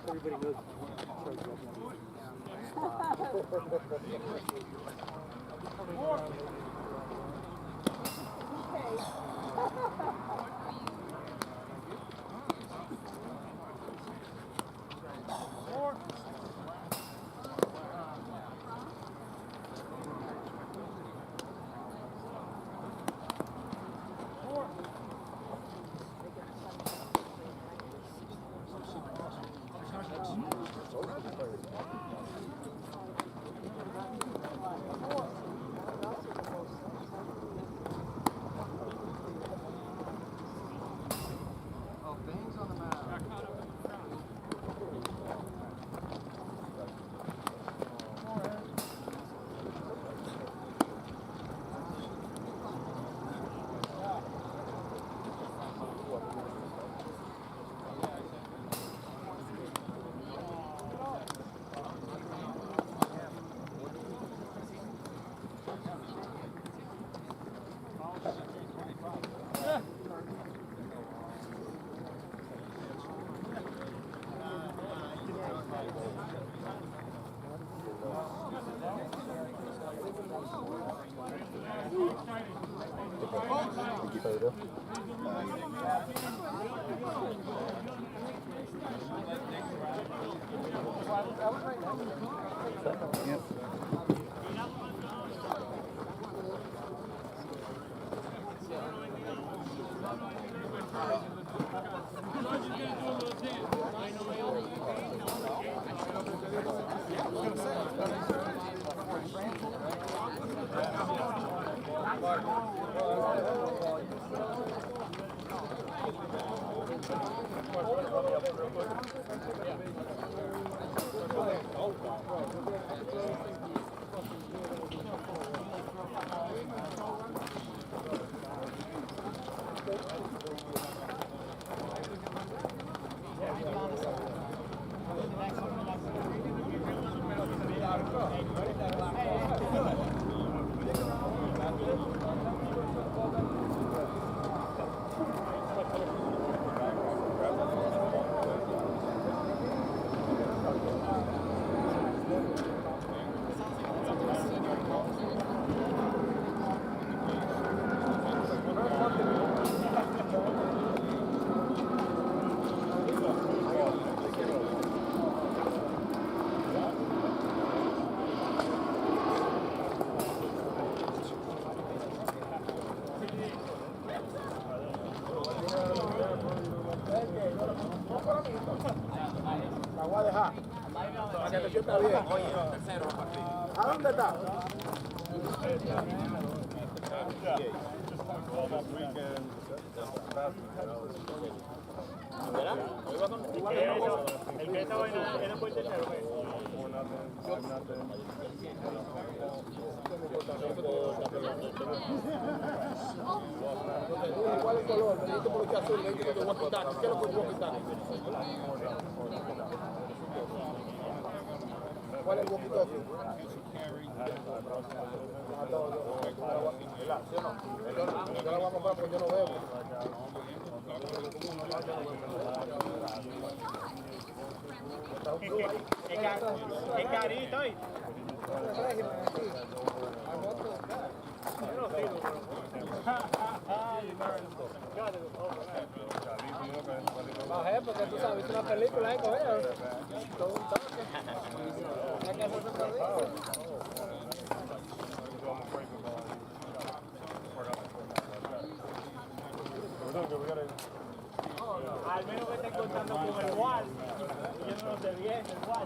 Everybody knows. La voy a dejar. Para que te sienta bien. ¿A dónde está? El que estaba en el puente cero. ¿Cuál es el color? Me dijiste por qué azul, me dijiste que te voy a quitar. ¿Qué es lo que te voy a quitar? ¿Cuál es el boquito? Yo la voy a comprar porque yo no bebo. Es carito, ¿eh? Bajé porque tú sabes, es una película, con ella. Todo un toque. Hay que hacer todo. Al menos me estén contando con el WAL. Yo no lo sé bien, el WAL.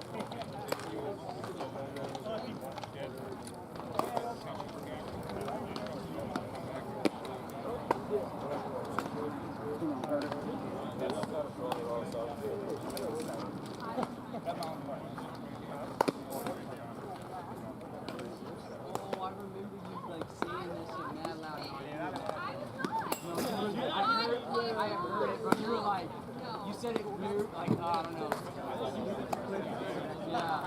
You said it weird, like, I don't know. Yeah.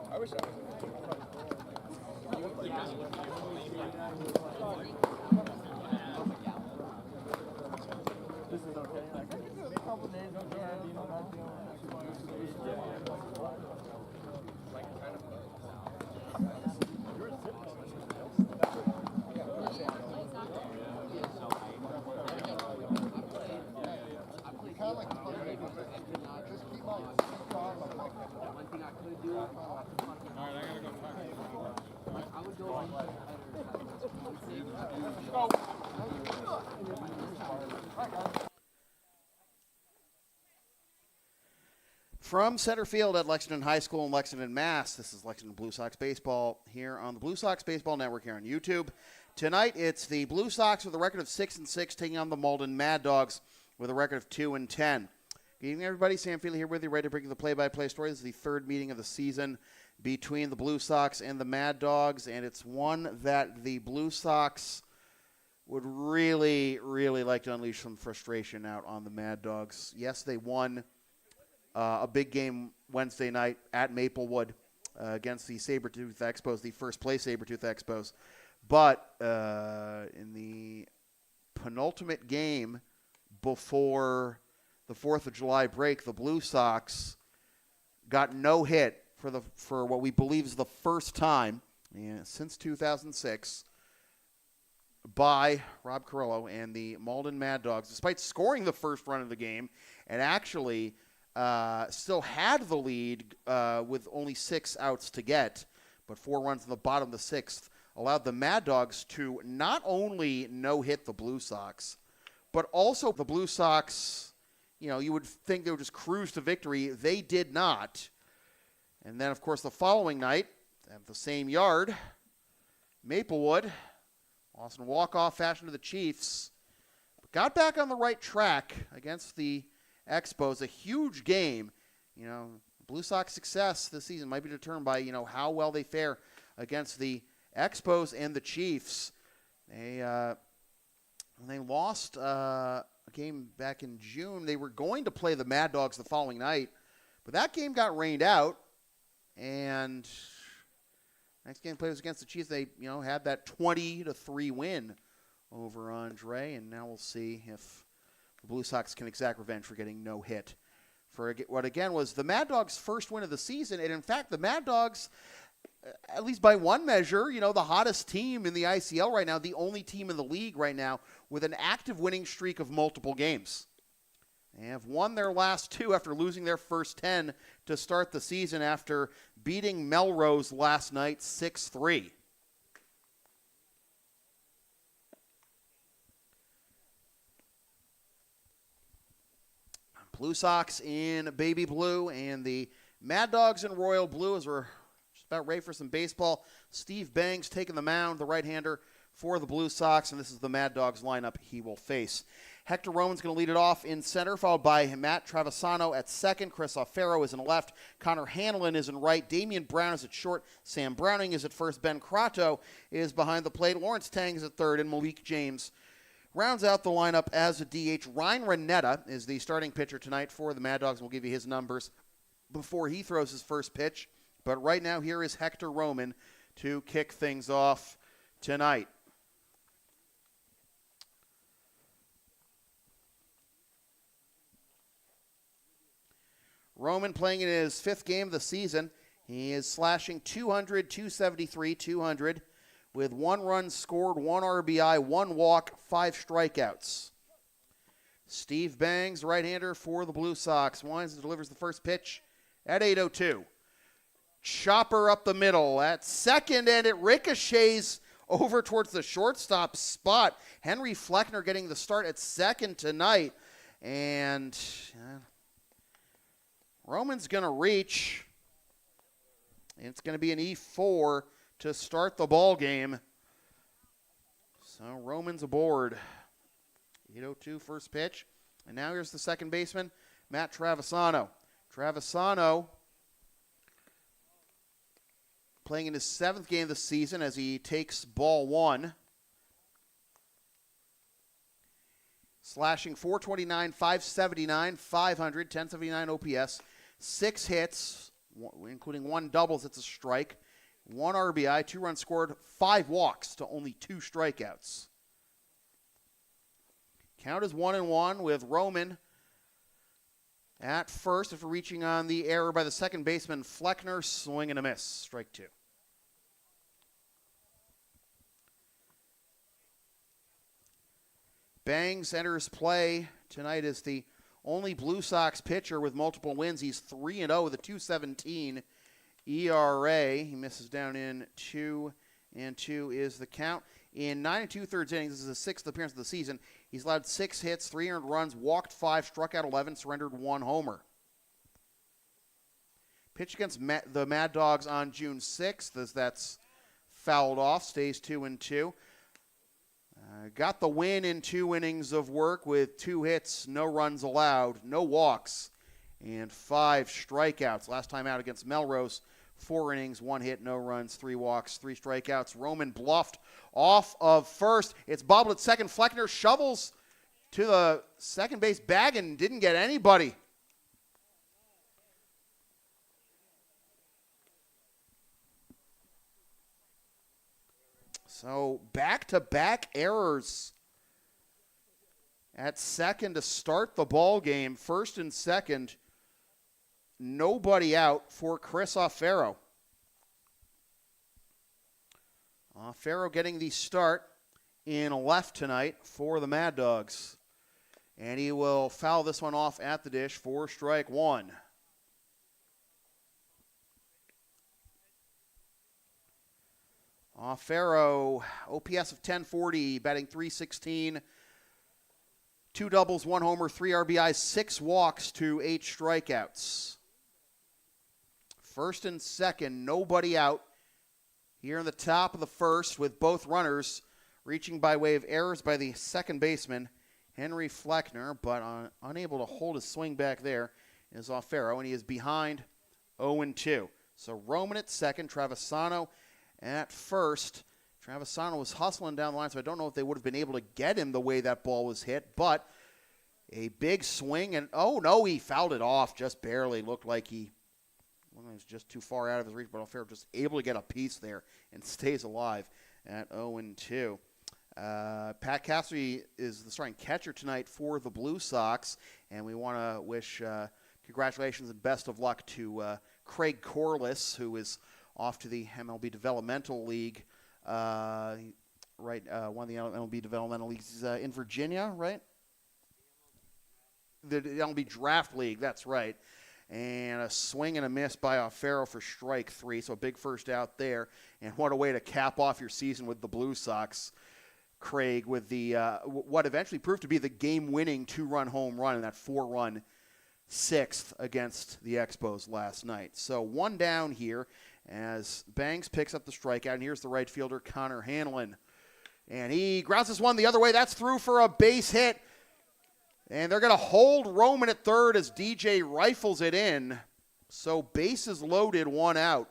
I wish I was. This is okay. Like, a couple days, okay. You know, One thing I could do, I would go on From center field at Lexington High School in Lexington, Mass., this is Lexington Blue Sox Baseball here on the Blue Sox Baseball Network here on YouTube. Tonight, it's the Blue Sox with a record of 6-6 taking on the Malden Maddogs with a record of 2-10. Good evening, everybody. Sam Feely here with you, ready to bring you the play-by-play story. This is the third meeting of the season between the Blue Sox and the Mad Dogs, and it's one that the Blue Sox would really, really like to unleash some frustration out on the Mad Dogs. Yes, they won a big game Wednesday night at Maplewood against the Sabretooth Expos, the first-place Sabretooth Expos. But in the penultimate game before the 4th of July break, the Blue Sox got no hit for what we believe is the first time since 2006 by Rob Carrillo and the Malden Maddogs, despite scoring the first run of the game and actually still had the lead with only 6 outs to get, but 4 runs in the bottom of the 6th allowed the Mad Dogs to not only no-hit the Blue Sox, but also the Blue Sox, you would think they would just cruise to victory. They did not. And then, of course, the following night, at the same yard, Maplewood lost in walk-off fashion to the Chiefs, but got back on the right track against the Expos. A huge game. Blue Sox success this season might be determined by, how well they fare against the Expos and the Chiefs. They lost a game back in June. They were going to play the Mad Dogs the following night, but that game got rained out. And next game played was against the Chiefs. They, had that 20-3 win over Andre, and now we'll see if the Blue Sox can exact revenge for getting no hit for what again was the Mad Dogs' first win of the season. And in fact, the Mad Dogs, at least by one measure, the hottest team in the ICL right now, the only team in the league right now with an active winning streak of multiple games. They have won their last 2 after losing their first 10 to start the season after beating Melrose last night 6-3. Blue Sox in baby blue and the Mad Dogs in royal blue as we're just about ready for some baseball. Steve Bangs taking the mound, the right-hander for the Blue Sox, and this is the Mad Dogs lineup he will face. Hector Roman's going to lead it off in center, followed by Matt Travisano at second. Chris Alfaro is in left. Connor Hanlon is in right. Damian Brown is at short. Sam Browning is at first. Ben Crato is behind the plate. Lawrence Tang is at third, and Malik James rounds out the lineup as a DH. Ryan Renetta is the starting pitcher tonight for the Mad Dogs. We'll give you his numbers. before he throws his first pitch. But right now, here is Hector Roman to kick things off tonight. Roman playing in his 5th game of the season. He is slashing 200, 273, 200 with 1 run scored, 1 RBI, 1 walk, 5 strikeouts. Steve Bangs, right-hander for the Blue Sox, winds and delivers the first pitch at 8:02. Chopper up the middle at second, and it ricochets over towards the shortstop spot. Henry Fleckner getting the start at second tonight, and Roman's going to reach. It's going to be an E4 to start the ball game. So Roman's aboard. 8:02 first pitch. And now here's the second baseman, Matt Travisano. Travisano playing in his 7th game of the season as he takes ball 1. Slashing 429, 579, 500, 1079 OPS. 6 hits, including 1 doubles. It's a strike. 1 RBI, 2 runs scored, 5 walks to only 2 strikeouts. Count is 1-1 with Roman at first after reaching on the error by the second baseman Fleckner. Swing and a miss. Strike 2. Bangs enters play tonight as the only Blue Sox pitcher with multiple wins. He's 3-0 with a 2.17 ERA. He misses down in 2-2 is the count. In 9 2/3 innings, this is his 6th appearance of the season. He's allowed 6 hits, 3 earned runs, walked 5, struck out 11, surrendered 1 homer. Pitch against the Mad Dogs on June 6th as that's fouled off, stays 2-2. Got the win in 2 innings of work with 2 hits, no runs allowed, no walks, and 5 strikeouts. Last time out against Melrose, 4 innings, 1 hit, no runs, 3 walks, 3 strikeouts. Roman bluffed off of first. It's bobbled at second. Fleckner shovels to the second base bag and didn't get anybody. So back-to-back errors at second to start the ball game. First and second, nobody out for Chris Offero. Offero getting the start in left tonight for the Mad Dogs. And he will foul this one off at the dish for strike 1. Offero, OPS of 1040, batting .316, 2 doubles, 1 homer, 3 RBIs, 6 walks to 8 strikeouts. First and second, nobody out here in the top of the first with both runners reaching by way of errors by the second baseman, Henry Fleckner, but unable to hold his swing back there is Offero, and he is behind 0-2. So Roman at second, Travisano at first. Travisano was hustling down the line, so I don't know if they would have been able to get him the way that ball was hit, but a big swing, and oh no, he fouled it off just barely. Looked like he was just too far out of his reach, but Offero just able to get a piece there and stays alive at 0-2. Pat Cassidy is the starting catcher tonight for the Blue Sox, and we want to wish congratulations and best of luck to Craig Corliss, who is off to the MLB Developmental League. One of the MLB Developmental Leagues in Virginia, right? The MLB Draft League, that's right. And a swing and a miss by Offero for strike 3, so a big first out there. And what a way to cap off your season with the Blue Sox, Craig, with the what eventually proved to be the game-winning 2-run home run in that 4-run 6th against the Expos last night. So 1 down here as Bangs picks up the strikeout, and here's the right fielder, Connor Hanlon. And he grounds this one the other way. That's through for a base hit. And they're going to hold Roman at third as DJ rifles it in. So bases loaded, 1 out.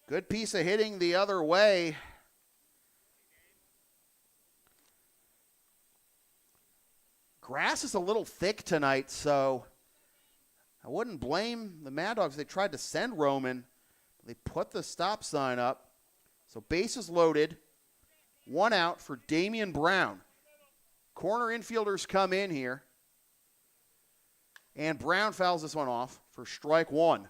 Good piece of hitting the other way. Grass is a little thick tonight, so I wouldn't blame the Mad Dogs. They tried to send Roman. They put the stop sign up. So bases loaded. 1 out for Damian Brown. Corner infielders come in here. And Brown fouls this one off for strike 1.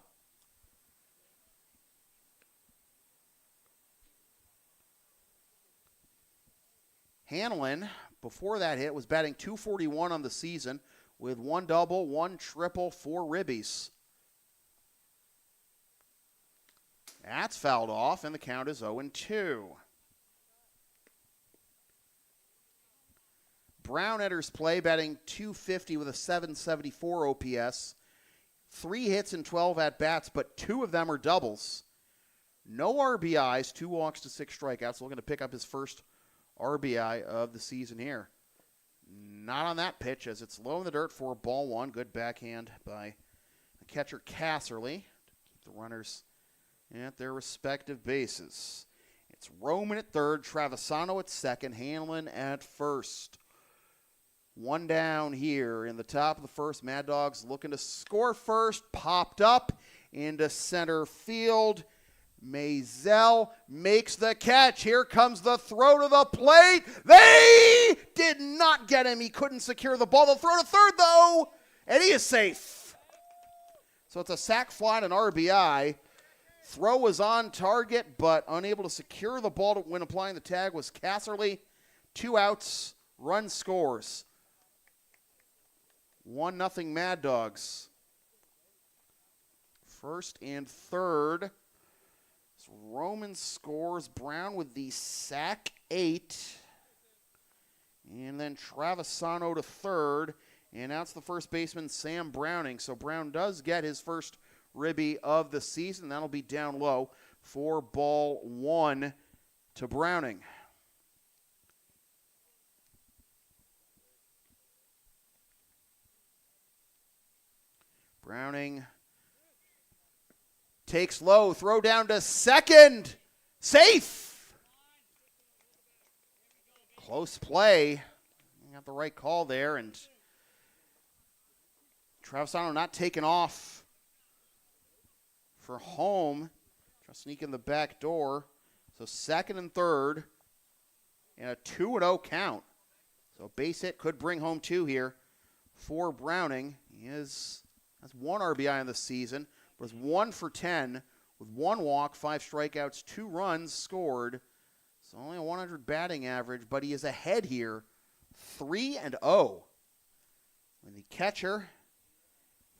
Hanlon, before that hit, was batting .241 on the season with 1 double, 1 triple, 4 ribbies. That's fouled off, and the count is 0-2. Brown enters play, batting .250 with a .774 OPS. 3 hits and 12 at-bats, but 2 of them are doubles. No RBIs, 2 walks to 6 strikeouts. Looking to pick up his first RBI of the season here. Not on that pitch, as it's low in the dirt for ball 1. Good backhand by the catcher Casserly to keep the runners at their respective bases. It's Roman at third, Travisano at second, Hanlon at first. 1 down here in the top of the first. Mad Dogs looking to score first. Popped up into center field. Maisel makes the catch. Here comes the throw to the plate. They did not get him. He couldn't secure the ball. The throw to third, though, and he is safe. So it's a sac fly and an RBI. Throw was on target, but unable to secure the ball when applying the tag was Casserly. 2 outs, run scores. 1-0 Mad Dogs. First and third. Roman scores. Brown with the sac 8. And then Travisano to third. And that's the first baseman, Sam Browning. So Brown does get his first ribby of the season. That'll be down low for ball 1 to Browning. Browning takes low, throw down to second. Safe. Close play. Got the right call there, and Travisano not taken off for home. Trying to sneak in the back door. So second and third, and a 2-0 count. So base hit could bring home 2 here for Browning. He has 1 RBI in the season, but is 1 for 10 with 1 walk, 5 strikeouts, 2 runs scored. It's only a 100 batting average, but he is ahead here, 3-0. With the catcher,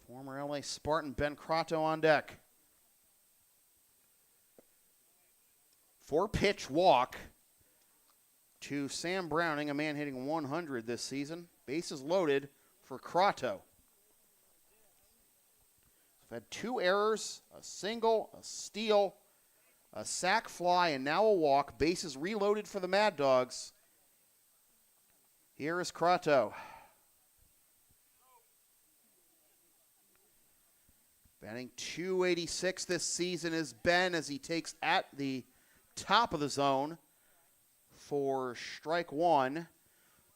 former LA Spartan Ben Crotto on deck. 4-pitch walk to Sam Browning, a man hitting 100 this season. Bases loaded for Crotto. We've had 2 errors, a single, a steal, a sac fly, and now a walk. Bases reloaded for the Mad Dogs. Here is Crotto. Batting .286 this season is Ben, as he takes at the top of the zone for strike 1.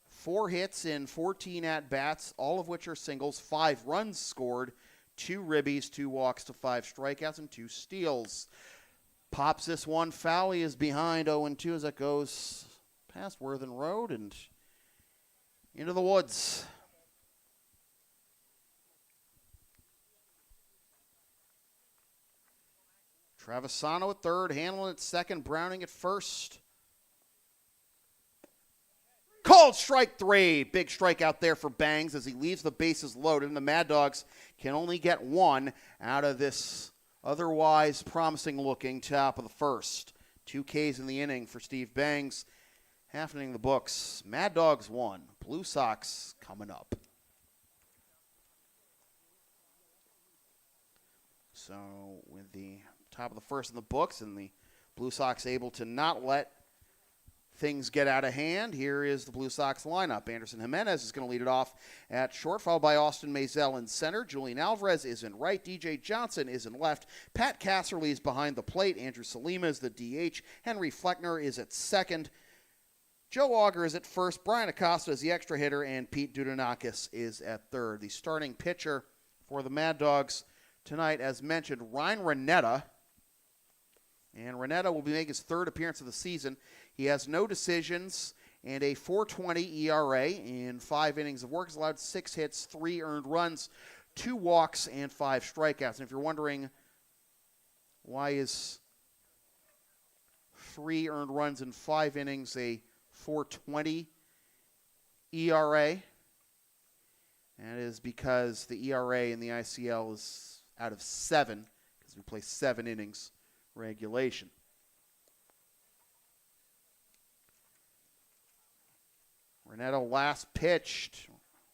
4 hits in 14 at-bats, all of which are singles, 5 runs scored, 2 ribbies, 2 walks to 5 strikeouts, and 2 steals. Pops this one foul. He is behind 0-2 as it goes past Worthen Road and into the woods. Travisano at third, Hanlon at second, Browning at first. Called strike 3. Big strikeout there for Bangs as he leaves the bases loaded, and the Mad Dogs can only get 1 out of this otherwise promising-looking top of the first. 2 Ks in the inning for Steve Bangs. Half inning the books. Mad Dogs 1. Blue Sox coming up. So with the top of the first in the books and the Blue Sox able to not let things get out of hand, here is the Blue Sox lineup. Anderson Jimenez is going to lead it off at short, followed by Austin Maisel in center. Julian Alvarez is in right. DJ Johnson is in left. Pat Casserly is behind the plate. Andrew Salima is the DH. Henry Fleckner is at second. Joe Auger is at first, Brian Acosta is the extra hitter, and Pete Dudonakis is at third. The starting pitcher for the Mad Dogs tonight, as mentioned, Ryan Renetta. And Renetta will be making his third appearance of the season. He has no decisions and a 4.20 ERA in 5 innings of work. He's allowed 6 hits, 3 earned runs, 2 walks, and 5 strikeouts. And if you're wondering why is 3 earned runs in 5 innings a 4.20 ERA, and it is because the ERA in the ICL is out of 7 because we play 7 innings regulation. Renetta last pitched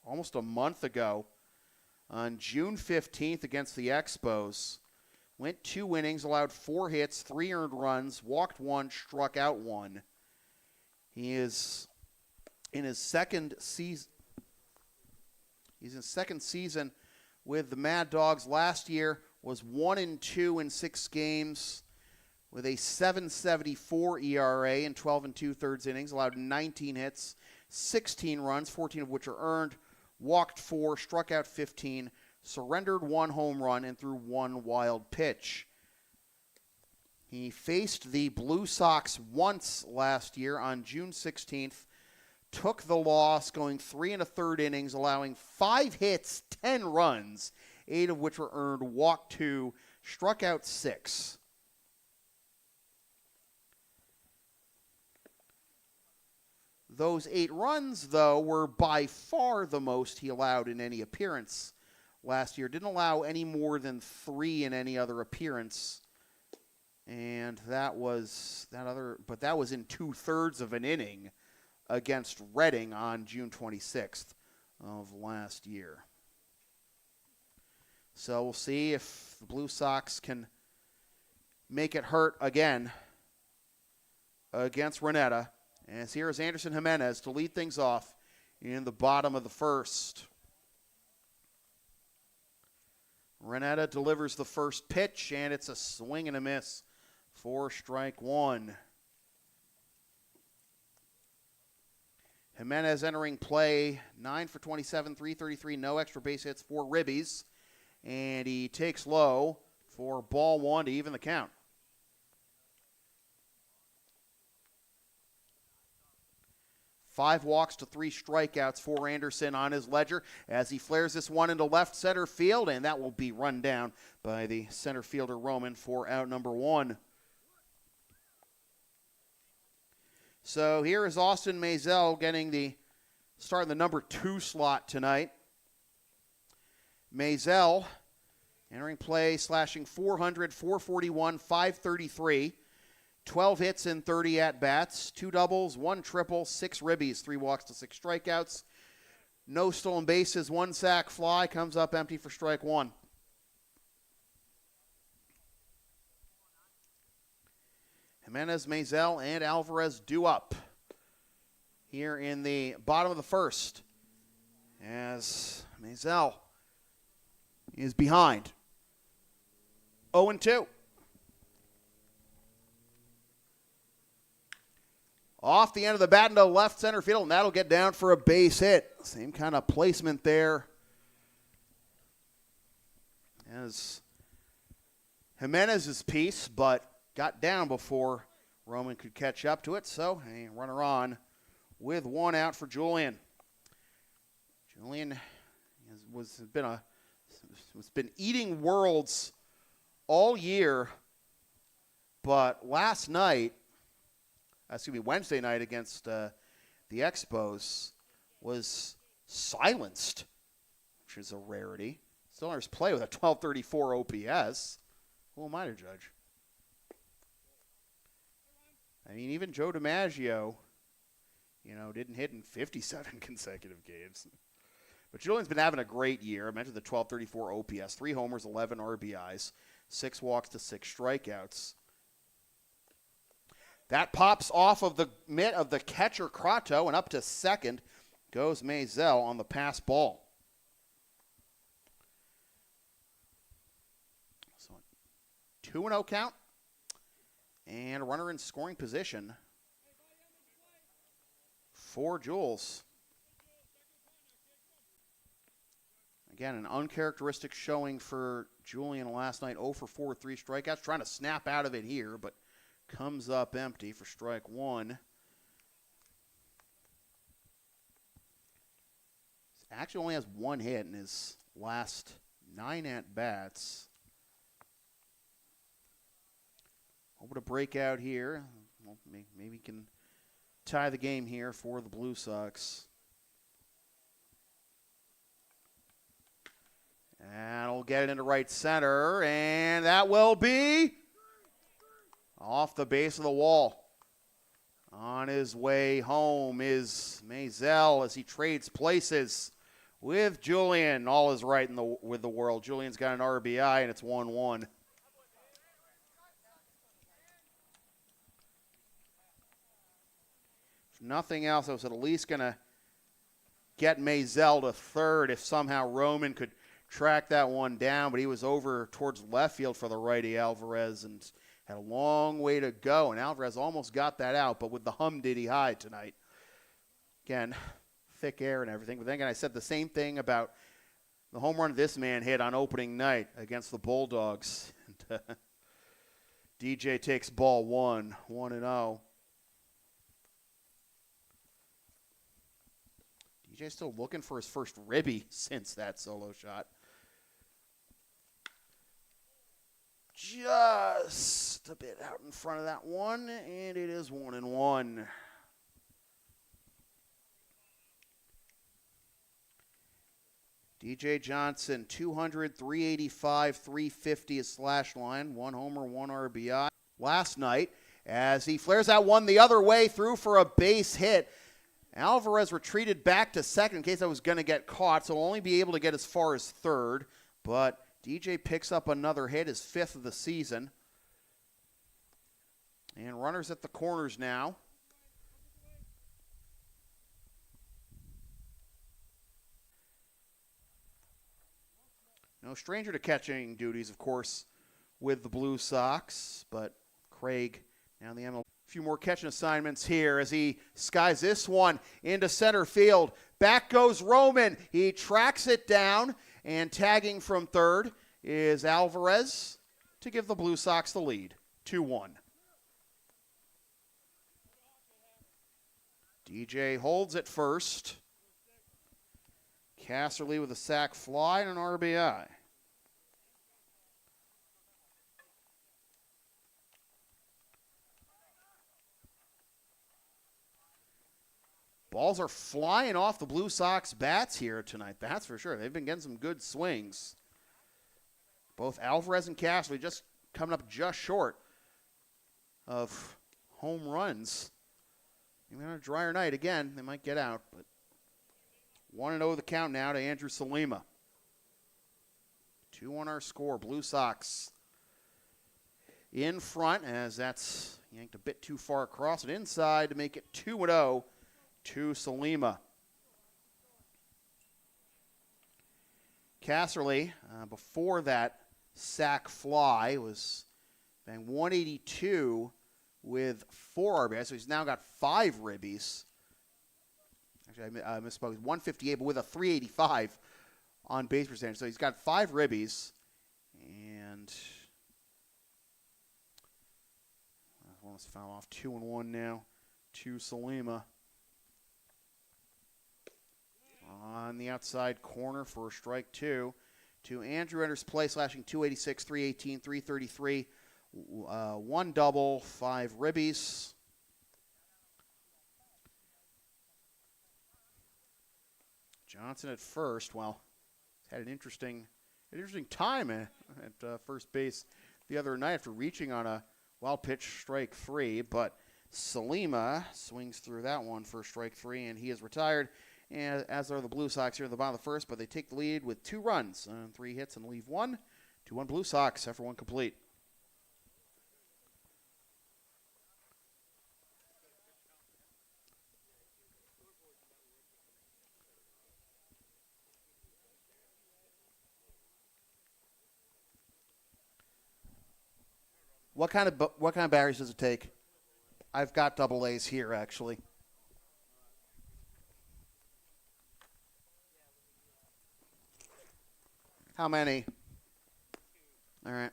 almost a month ago on June 15th against the Expos. Went 2 innings, allowed 4 hits, 3 earned runs, walked 1, struck out 1. He is in his second season. He's in his second season with the Mad Dogs. Last year was 1-2 in 6 games with a 7.74 ERA in 12 2/3 innings. Allowed 19 hits, 16 runs, 14 of which are earned. Walked 4, struck out 15, surrendered 1 home run, and threw 1 wild pitch. He faced the Blue Sox once last year on June 16th, took the loss, going 3 1/3 innings, allowing 5 hits, 10 runs, 8 of which were earned, walked 2, struck out 6. Those 8 runs, though, were by far the most he allowed in any appearance last year. Didn't allow any more than 3 in any other appearance. And that was in 2/3 of an inning against Reading on June 26th of last year. So we'll see if the Blue Sox can make it hurt again against Renetta. As here is Anderson Jimenez to lead things off in the bottom of the first. Renetta delivers the first pitch, and it's a swing and a miss for strike 1. Jimenez entering play, 9 for 27, 333, no extra base hits, 4 ribbies, and he takes low for ball 1 to even the count. Five walks to 3 strikeouts for Anderson on his ledger as he flares this one into left center field, and that will be run down by the center fielder Roman for out number 1. So here is Austin Maisel getting the start in the number 2 slot tonight. Maisel entering play, slashing 400, 441, 533. 12 hits in 30 at-bats, 2 doubles, 1 triple, 6 ribbies, 3 walks to 6 strikeouts. No stolen bases, 1 sac fly, comes up empty for strike 1. Jimenez, Maisel, and Alvarez due up here in the bottom of the first as Maisel is behind 0-2. Off the end of the bat into left center field, and that'll get down for a base hit. Same kind of placement there as Jimenez's piece, but got down before Roman could catch up to it. So a runner on with 1 out for Julian. Julian has been eating worlds all year, but Wednesday night against the Expos was silenced, which is a rarity. Still on his play with a 1234 OPS. Who am I to judge? I mean, even Joe DiMaggio, didn't hit in 57 consecutive games. But Julian's been having a great year. I mentioned the 1234 OPS, 3 homers, 11 RBIs, 6 walks to 6 strikeouts. That pops off of the mitt of the catcher Crato, and up to second goes Maisel on the pass ball. So 2-0 count, and a runner in scoring position for Jules. Again, an uncharacteristic showing for Julian last night. 0 for 4, 3 strikeouts. Trying to snap out of it here, but comes up empty for strike one. Actually only has one hit in his last 9 at-bats. Hoping to break out here. Well, maybe he can tie the game here for the Blue Sox. And he'll get it into right center, and that will be off the base of the wall. On his way home is Maisel as he trades places with Julian. All is right with the world. Julian's got an RBI, and it's 1-1. If nothing else, I was at least going to get Maisel to third if somehow Roman could track that one down, but he was over towards left field for the righty Alvarez and had a long way to go, and Alvarez almost got that out, but with the hum-diddy high tonight. Again, thick air and everything, but then again, I said the same thing about the home run this man hit on opening night against the Bulldogs. And, DJ takes ball 1-0. DJ's still looking for his first ribby since that solo shot. Just a bit out in front of that one, and it is 1-1. DJ Johnson, 200, 385, 350 is slash line. 1 homer, 1 RBI. Last night, as he flares that one the other way through for a base hit. Alvarez retreated back to second in case I was going to get caught, so he'll only be able to get as far as third. But DJ picks up another hit, his 5th of the season. And runners at the corners now. No stranger to catching duties, of course, with the Blue Sox. But Craig now in the MLB. A few more catching assignments here as he skies this one into center field. Back goes Roman. He tracks it down, and tagging from third is Alvarez to give the Blue Sox the lead, 2-1. DJ holds it first. Casserly with a sac fly and an RBI. Balls are flying off the Blue Sox bats here tonight, that's for sure. They've been getting some good swings. Both Alvarez and Casserly just coming up just short of home runs. Even on a drier night, again, they might get out. But 1-0 the count now to Andrew Salima. 2-1 our score. Blue Sox in front as that's yanked a bit too far across and inside to make it 2-0. To Salima. Casserly, before that sac fly, was bang 182 with 4 RBIs, so he's now got 5 ribbies. Actually, I misspoke. 158, but with a 385 on base percentage. So he's got 5 ribbies, and one was foul off. 2-1 now to Salima. On the outside corner for strike 2 to Andrew enters play, slashing 286, 318, 333, 1 double, 5 ribbies. Johnson at first. Well, had an interesting time at first base the other night after reaching on a wild pitch strike 3, but Salima swings through that one for strike 3, and he is retired. And as are the Blue Sox here in the bottom of the first, but they take the lead with 2 runs on 3 hits and leave 1. 2-1 Blue Sox, after 1 complete. What kind of batteries does it take? I've got double A's here, actually. How many? All right.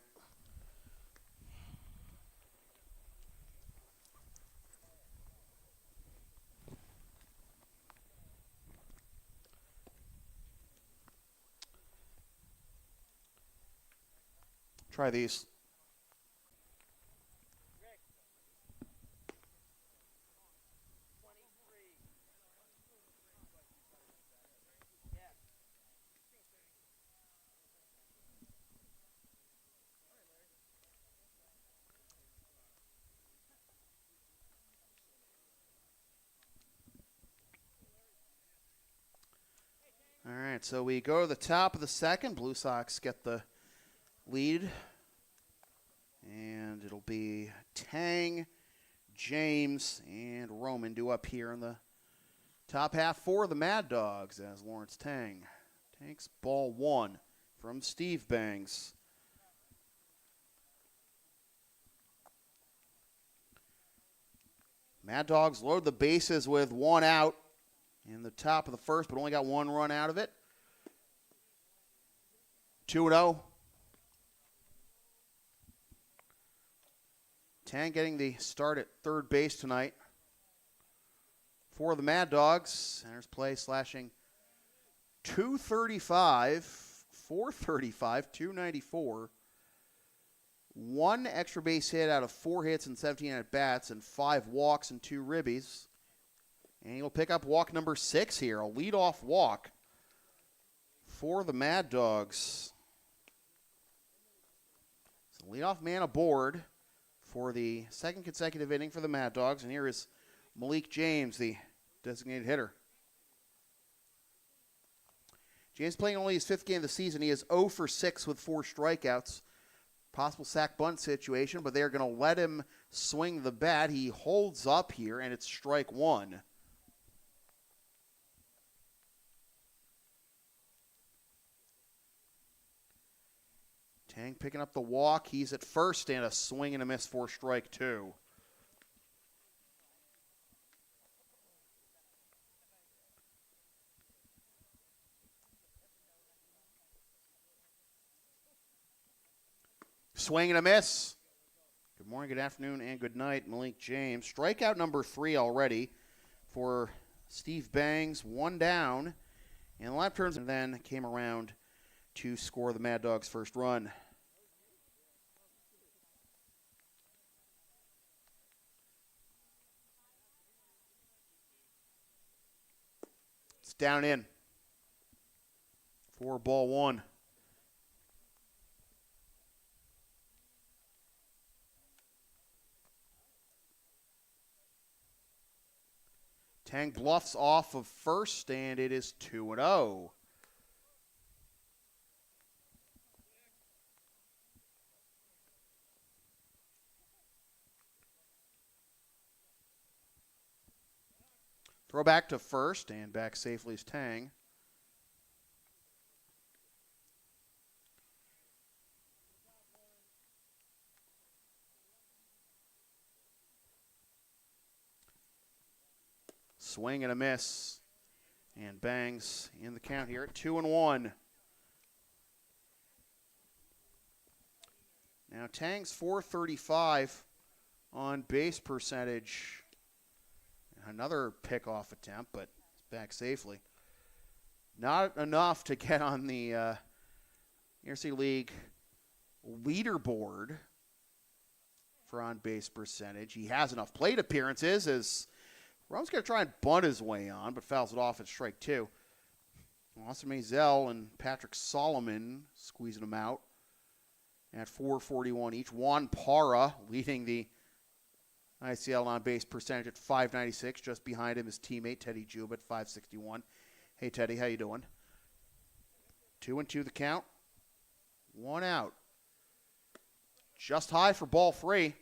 Try these. All right, so we go to the top of the second. Blue Sox get the lead. And it'll be Tang, James, and Roman due up here in the top half for the Mad Dogs as Lawrence Tang takes ball one from Steve Bangs. Mad Dogs load the bases with one out in the top of the first, but only got one run out of it. 2-0. Tang getting the start at third base tonight for the Mad Dogs. Center's play slashing 235, 435, 294. One extra base hit out of 4 hits and 17 at-bats and 5 walks and 2 ribbies. And he'll pick up walk number 6 here, a leadoff walk for the Mad Dogs. So leadoff man aboard for the second consecutive inning for the Mad Dogs. And here is Malik James, the designated hitter. James playing only his 5th game of the season. He is 0 for 6 with 4 strikeouts. Possible sack bunt situation, but they're going to let him swing the bat. He holds up here, and it's strike one. Tang picking up the walk. He's at first, and a swing and a miss for strike two. Swing and a miss. Good morning, good afternoon, and good night, Malik James. Strikeout number 3 already for Steve Bangs. 1 down. And the left turns and then came around to score the Mad Dogs' first run. It's down in. 4-1. Tang bluffs off of first, and it is 2-0. Throw back to first, and back safely is Tang. Swing and a miss. And Bangs in the count here at 2-1. Now Tang's .435 on base percentage. Another pickoff attempt, but it's back safely. Not enough to get on the Intercity League leaderboard for on-base percentage. He has enough plate appearances as Rome's going to try and bunt his way on, but fouls it off at strike 2. Austin Mazel and Patrick Solomon squeezing him out at .441 each. Juan Parra leading the ICL on-base percentage at .596. Just behind him is teammate Teddy Jube at .561. Hey, Teddy, how you doing? 2-2 the count. 1 out. Just high for ball 3.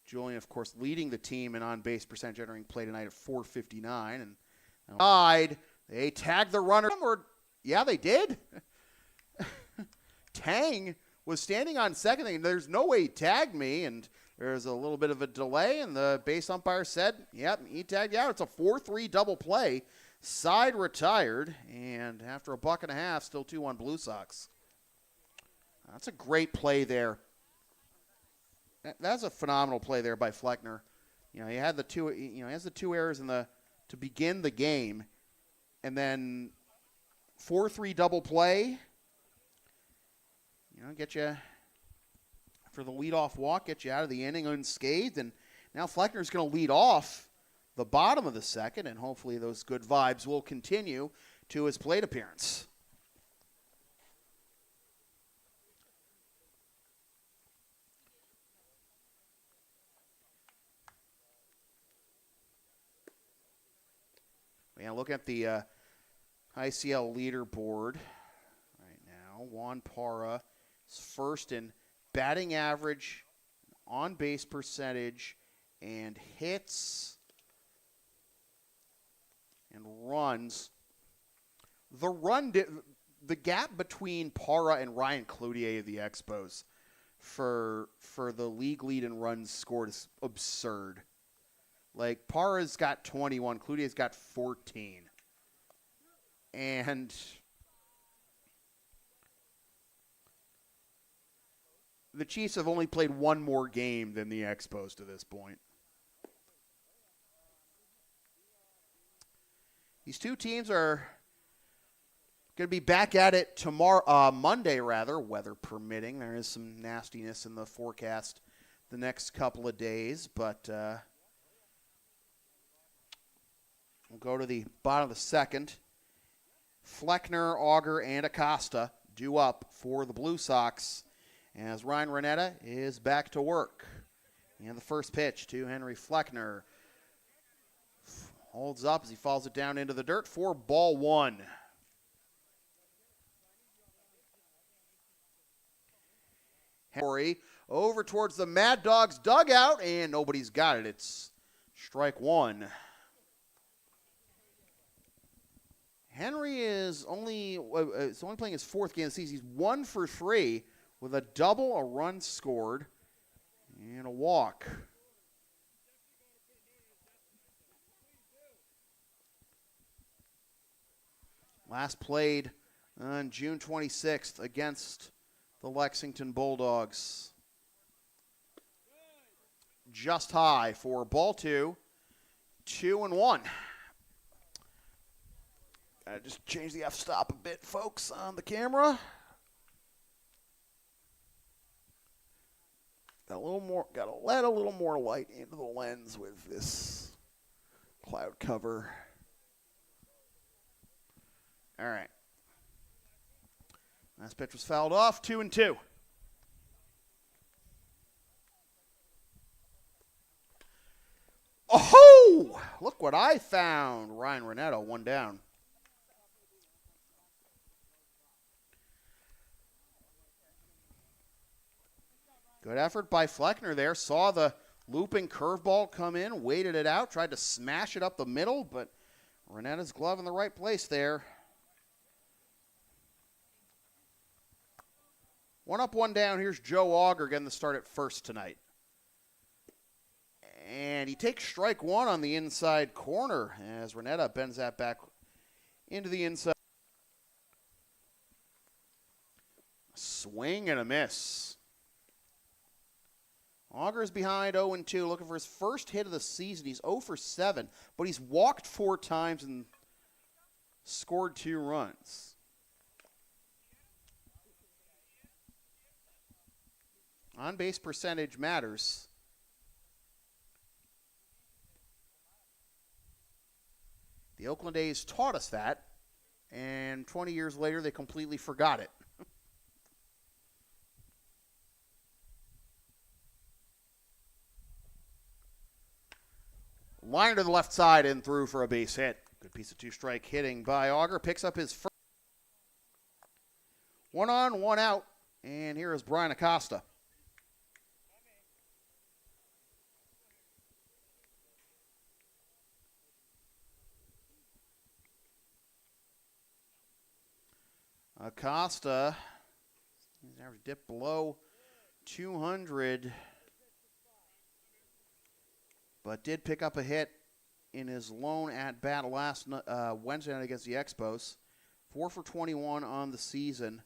Julian, of course, leading the team in on-base percentage entering play tonight at .459. And outside, they tagged the runner. Yeah, they did. Tang was standing on second, and there's no way he tagged me, and There's a little bit of a delay, and the base umpire said, yep, he tagged out. It's a 4-3 double play. Side retired, and after a buck and a half, still 2-1 Blue Sox. That's a great play there. That's a phenomenal play there by Fleckner. He had the two. He has the two errors to begin the game, and then 4-3 double play. Get you for the leadoff walk, get you out of the inning unscathed, and now Fleckner's going to lead off the bottom of the second, and hopefully those good vibes will continue to his plate appearance. Looking at the ICL leaderboard right now, Juan Parra is first in batting average, on-base percentage, and hits and runs. The gap between Parra and Ryan Cloutier of the Expos for the league lead in runs scored is absurd. Like, Parra's got 21, Cloutier's got 14. And the Chiefs have only played one more game than the Expos to this point. These two teams are going to be back at it tomorrow, Monday rather, weather permitting. There is some nastiness in the forecast the next couple of days, but we'll go to the bottom of the second. Fleckner, Auger, and Acosta due up for the Blue Sox as Ryan Renetta is back to work. And the first pitch to Henry Fleckner. Holds up as he falls it down into the dirt for ball one. Henry over towards the Mad Dogs dugout, and nobody's got it. It's strike one. Henry is only playing his fourth game of the season. He's 1 for 3 with a double, a run scored, and a walk. Last played on June 26th against the Lexington Bulldogs. Just high for ball two, 2-1. Just change the f-stop a bit, folks, on the camera. Got to let a little more light into the lens with this cloud cover. All right. Last pitch was fouled off, 2-2. Oh! Look what I found. Ryan Renetta, one down. Good effort by Fleckner there. Saw the looping curveball come in, waited it out, tried to smash it up the middle, but Renetta's glove in the right place there. One up, one down. Here's Joe Auger getting the start at first tonight. And he takes strike one on the inside corner as Renetta bends that back into the inside. Swing and a miss. Auger's behind 0-2, looking for his first hit of the season. He's 0 for 7, but he's walked 4 times and scored 2 runs. On-base percentage matters. The Oakland A's taught us that, and 20 years later they completely forgot it. Liner to the left side and through for a base hit. Good piece of 2-strike hitting by Auger. Picks up his first. 1 on, 1 out. And here is Brian Acosta. Acosta, his average dip below 200. but did pick up a hit in his lone at bat last Wednesday night against the Expos. 4 for 21 on the season.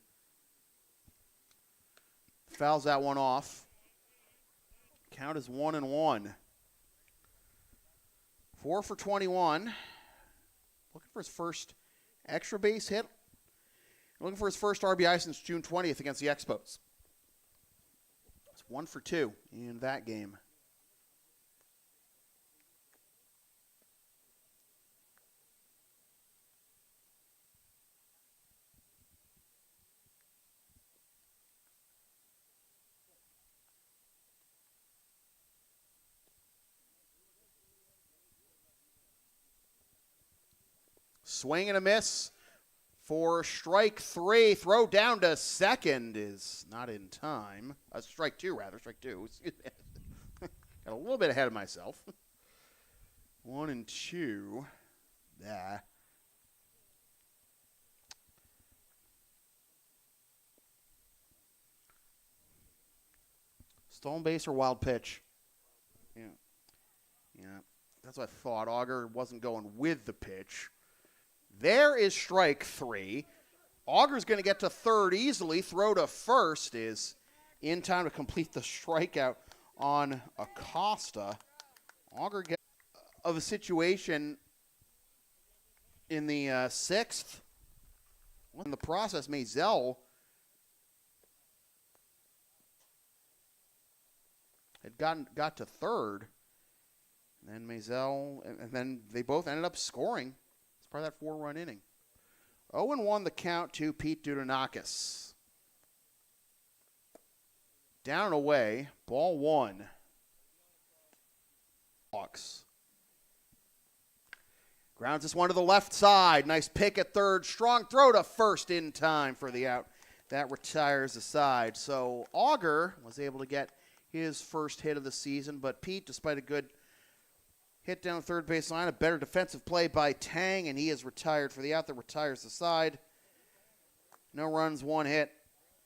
Fouls that one off. Count is 1-1. 4 for 21. Looking for his first extra base hit. Looking for his first RBI since June 20th against the Expos. It's 1 for 2 in that game. Swing and a miss for strike 3. Throw down to second is not in time. Strike 2, rather. Strike 2. Got a little bit ahead of myself. 1 and 2. Stolen base or wild pitch? Yeah. That's what I thought. Auger wasn't going with the pitch. There is strike 3. Auger's going to get to third easily. Throw to first is in time to complete the strikeout on Acosta. Auger gets of a situation in the 6th. In the process, Maisel had got to third. And then Maisel, and then they both ended up scoring. Part of that 4-run inning. 0-1 the count to Pete Dudonakis. Down and away, ball 1. Hawks. Grounds this one to the left side. Nice pick at third. Strong throw to first in time for the out. That retires the side. So Auger was able to get his first hit of the season, but Pete, despite a good hit down the third base line, a better defensive play by Tang, and he is retired for the out that retires the side. No runs, 1 hit,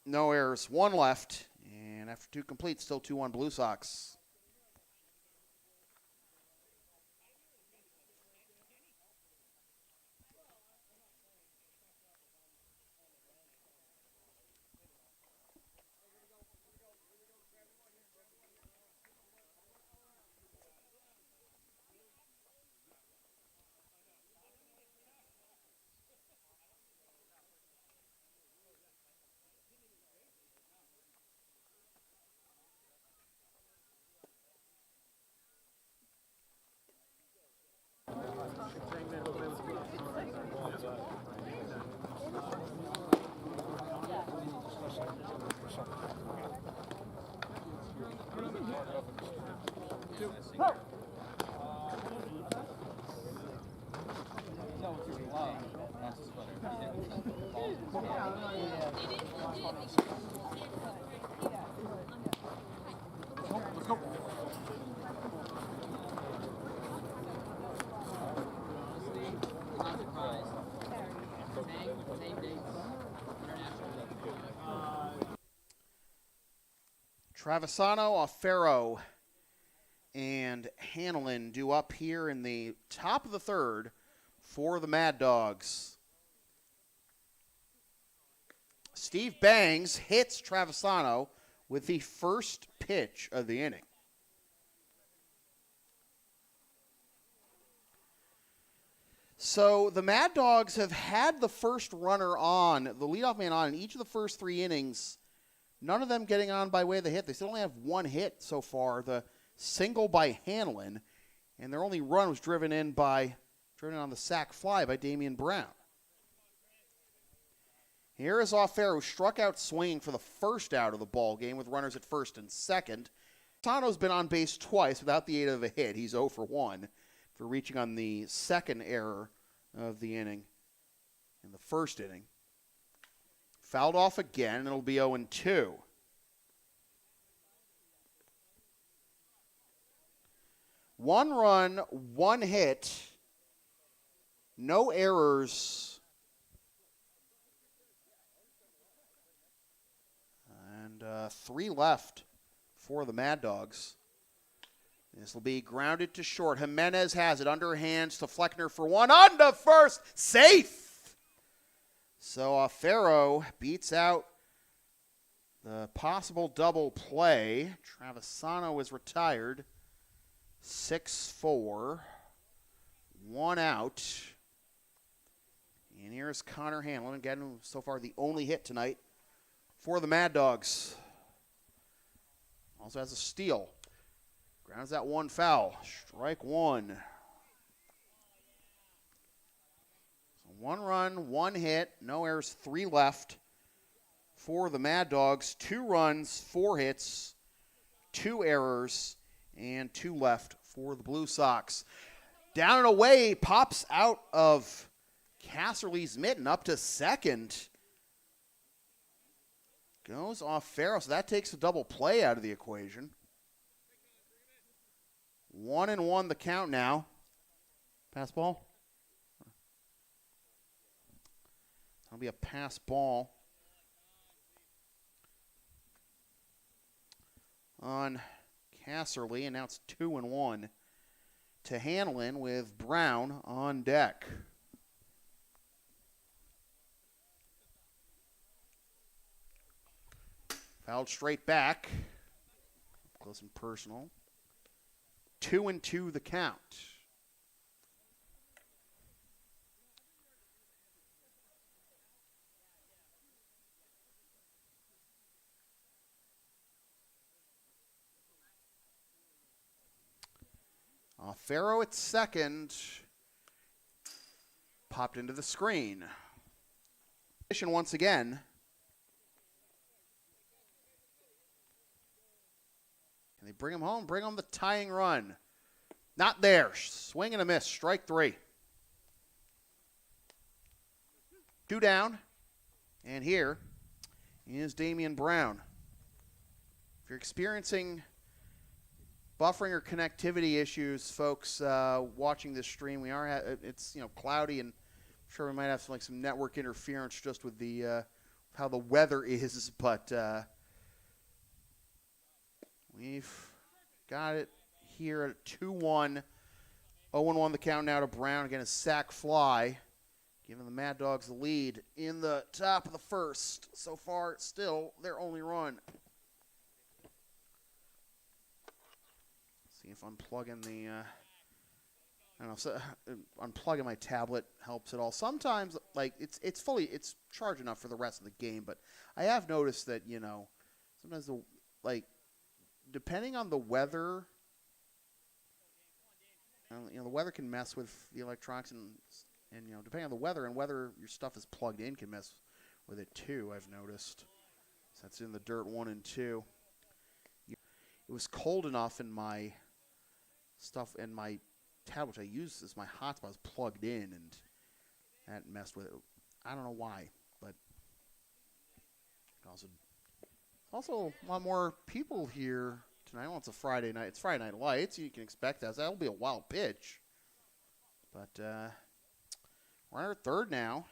no errors, 1 left. And after 2 complete, still 2-1 Blue Sox. Travisano, Alfaro, and Hanlon due up here in the top of the third for the Mad Dogs. Steve Bangs hits Travisano with the first pitch of the inning. So the Mad Dogs have had the first runner on, the leadoff man on, in each of the first 3 innings. None of them getting on by way of the hit. They still only have 1 hit so far, the single by Hanlon, and their only run was driven in on the sac fly by Damian Brown. Here is Alfaro, who struck out swinging for the first out of the ball game with runners at first and second. Tano's been on base twice without the aid of a hit. He's 0 for 1 for reaching on the second error of the inning in the first inning. Fouled off again, and it'll be 0-2. One run, 1 hit, no errors, and 3 left for the Mad Dogs. This will be grounded to short. Jimenez has it underhands to Fleckner for one. On to first. Safe. So Farrow beats out the possible double play. Travisano is retired. 6-4. One out. And here's Connor Hanlon, again, so far the only hit tonight for the Mad Dogs. Also has a steal. Grounds that one foul. Strike one. So 1 run, 1 hit, no errors, 3 left for the Mad Dogs. 2 runs, 4 hits, 2 errors, and 2 left for the Blue Sox. Down and away, pops out of Casserly's mitten up to second. Goes off Farrow, so that takes a double play out of the equation. 1-1 the count now. Pass ball. That'll be a pass ball on Casserly, and now it's 2-1 to Hanlon with Brown on deck. Fouled straight back. Close and personal. 2-2 the count. Farrow at second. Popped into the screen. Once again. Can they bring him home? Bring home the tying run. Not there. Swing and a miss. Strike 3. 2 down. And here is Damian Brown. If you're experiencing buffering or connectivity issues, folks, watching this stream, we are it's cloudy, and I'm sure we might have some network interference just with the how the weather is, but we've got it here at 2-1. 0-1 the count now to Brown. Again, a sac fly, giving the Mad Dogs the lead in the top of the first. So far, it's still their only run. See if unplugging the, unplugging my tablet helps at all. Sometimes, it's charged enough for the rest of the game, but I have noticed that, sometimes depending on the weather, the weather can mess with the electronics, and depending on the weather and whether your stuff is plugged in can mess with it too, I've noticed. So that's in the dirt 1 and 2. It was cold enough in my stuff, and my tablet I used as my hotspot was plugged in, and that messed with it. I don't know why, but also a lot more people here tonight. Well, it's a Friday night. It's Friday Night Lights. You can expect that. That'll be a wild pitch. But we're on our third now.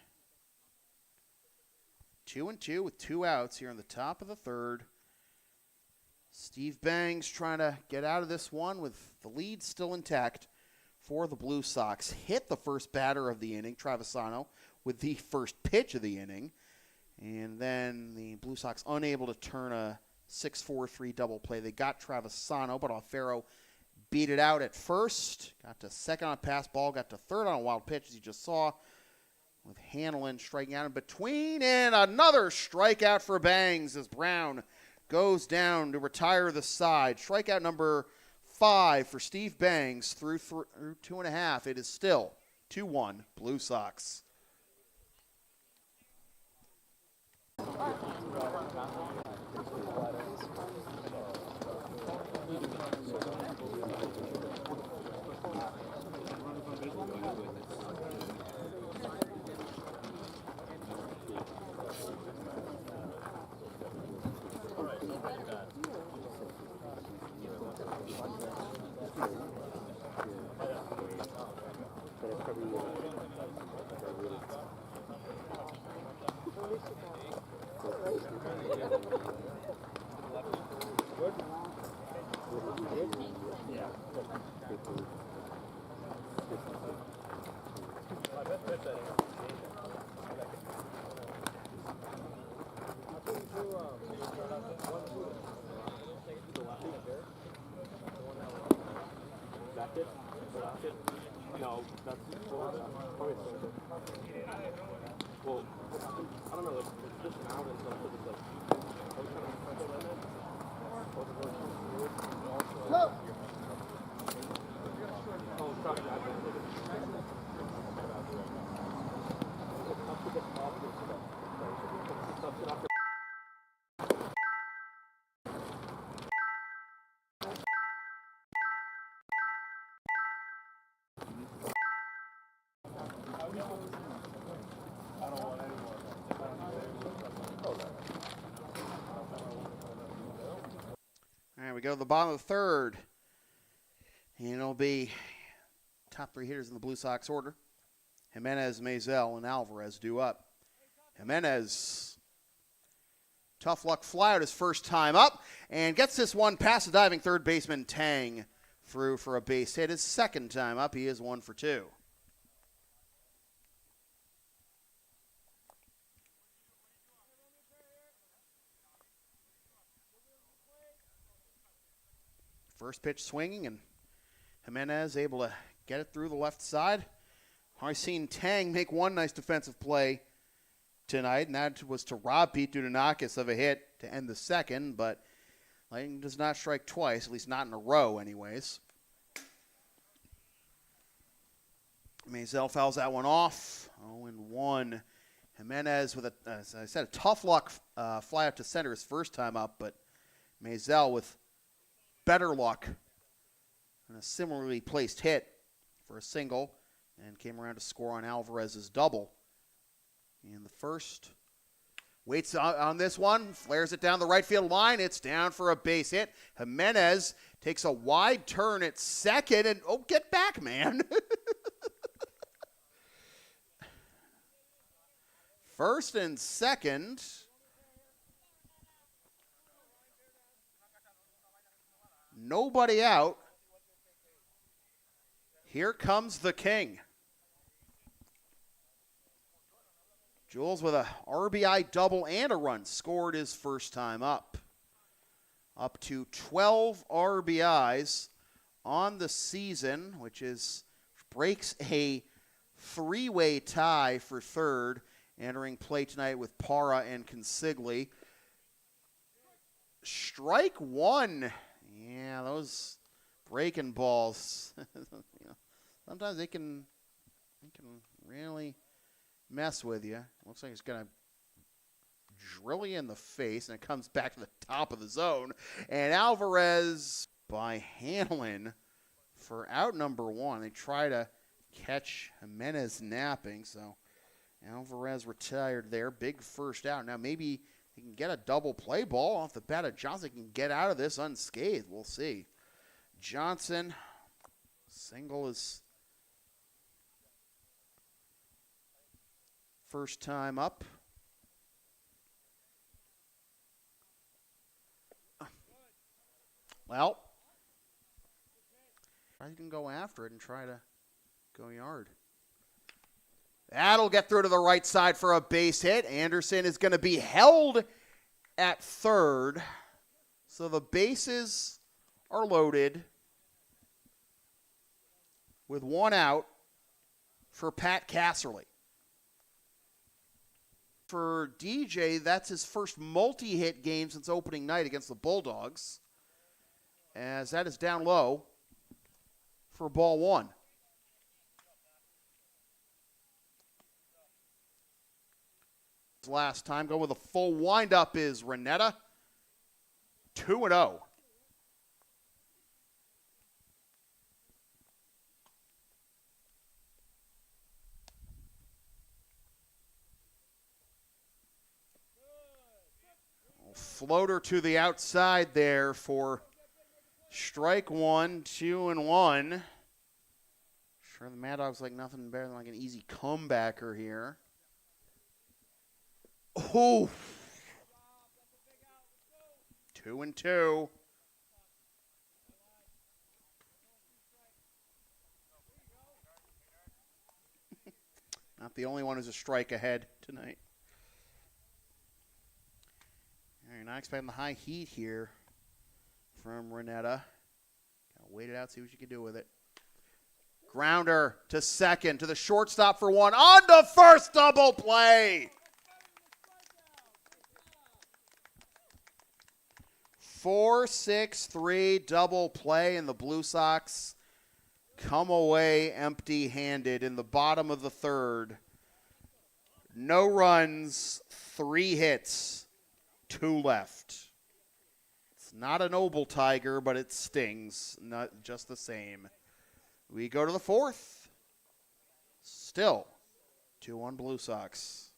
2-2 with 2 outs here in the top of the third. Steve Bangs trying to get out of this one with the lead still intact for the Blue Sox. Hit the first batter of the inning, Travisano, with the first pitch of the inning. And then the Blue Sox unable to turn a 6-4-3 double play. They got Travisano, but Farrow beat it out at first. Got to second on a pass ball, got to third on a wild pitch, as you just saw, with Hanlon striking out in between. And another strikeout for Bangs as Brown goes down to retire the side. Strikeout number 5 for Steve Bangs through 2.5. It is still 2-1 Blue Sox. No, that's probably well, I don't know, it's just now and stuff, it's like, oh, sorry, All right, we go to the bottom of the third. And it'll be top three hitters in the Blue Sox order. Jimenez, Mazel, and Alvarez due up. Jimenez, tough luck fly out his first time up, and gets this one past the diving third baseman Tang through for a base hit. His second time up, he is 1 for 2. First pitch swinging, and Jimenez able to get it through the left side. I've seen Tang make one nice defensive play tonight, and that was to rob Pete Dudonakis of a hit to end the second, but Lightning does not strike twice, at least not in a row anyways. Mazel fouls that one off. 0-1. Jimenez with, as I said, a tough luck fly out to center his first time up, but Mazel with better luck and a similarly placed hit for a single, and came around to score on Alvarez's double in the first. Waits on this one, flares it down the right field line. It's down for a base hit. Jimenez takes a wide turn at second, and oh, get back, man. First and second. Nobody out. Here comes the king. Jules with a RBI double and a run scored his first time up. Up to 12 RBIs on the season, which breaks a three-way tie for third, entering play tonight with Parra and Consigli. Strike one. Yeah, those breaking balls, sometimes they can really mess with you. Looks like it's going to drill you in the face, and it comes back to the top of the zone. And Alvarez by Hanlon for out number one. They try to catch Jimenez napping, so Alvarez retired there. Big first out. Now maybe he can get a double play ball off the bat of Johnson, can get out of this unscathed. We'll see. Johnson, single is first time up. Well, you can go after it and try to go yard. That'll get through to the right side for a base hit. Anderson is going to be held at third. So the bases are loaded with one out for Pat Casserly. For DJ, that's his first multi-hit game since opening night against the Bulldogs, as that is down low for ball one. Last time, go with a full windup is Renetta. 2-0. Floater to the outside there for strike one, 2-1. Sure, the Maddogs like nothing better than like an easy comebacker here. Oh, 2-2. Not the only one who's a strike ahead tonight. All right, not expecting the high heat here from Renetta. Gotta wait it out, see what you can do with it. Grounder to second, to the shortstop for one. On to first, double play. 4-6-3 double play, and the Blue Sox come away empty-handed in the bottom of the third. No runs, 3 hits, 2 left. It's not a noble tiger, but it stings, not just the same. We go to the fourth. Still 2-1 Blue Sox.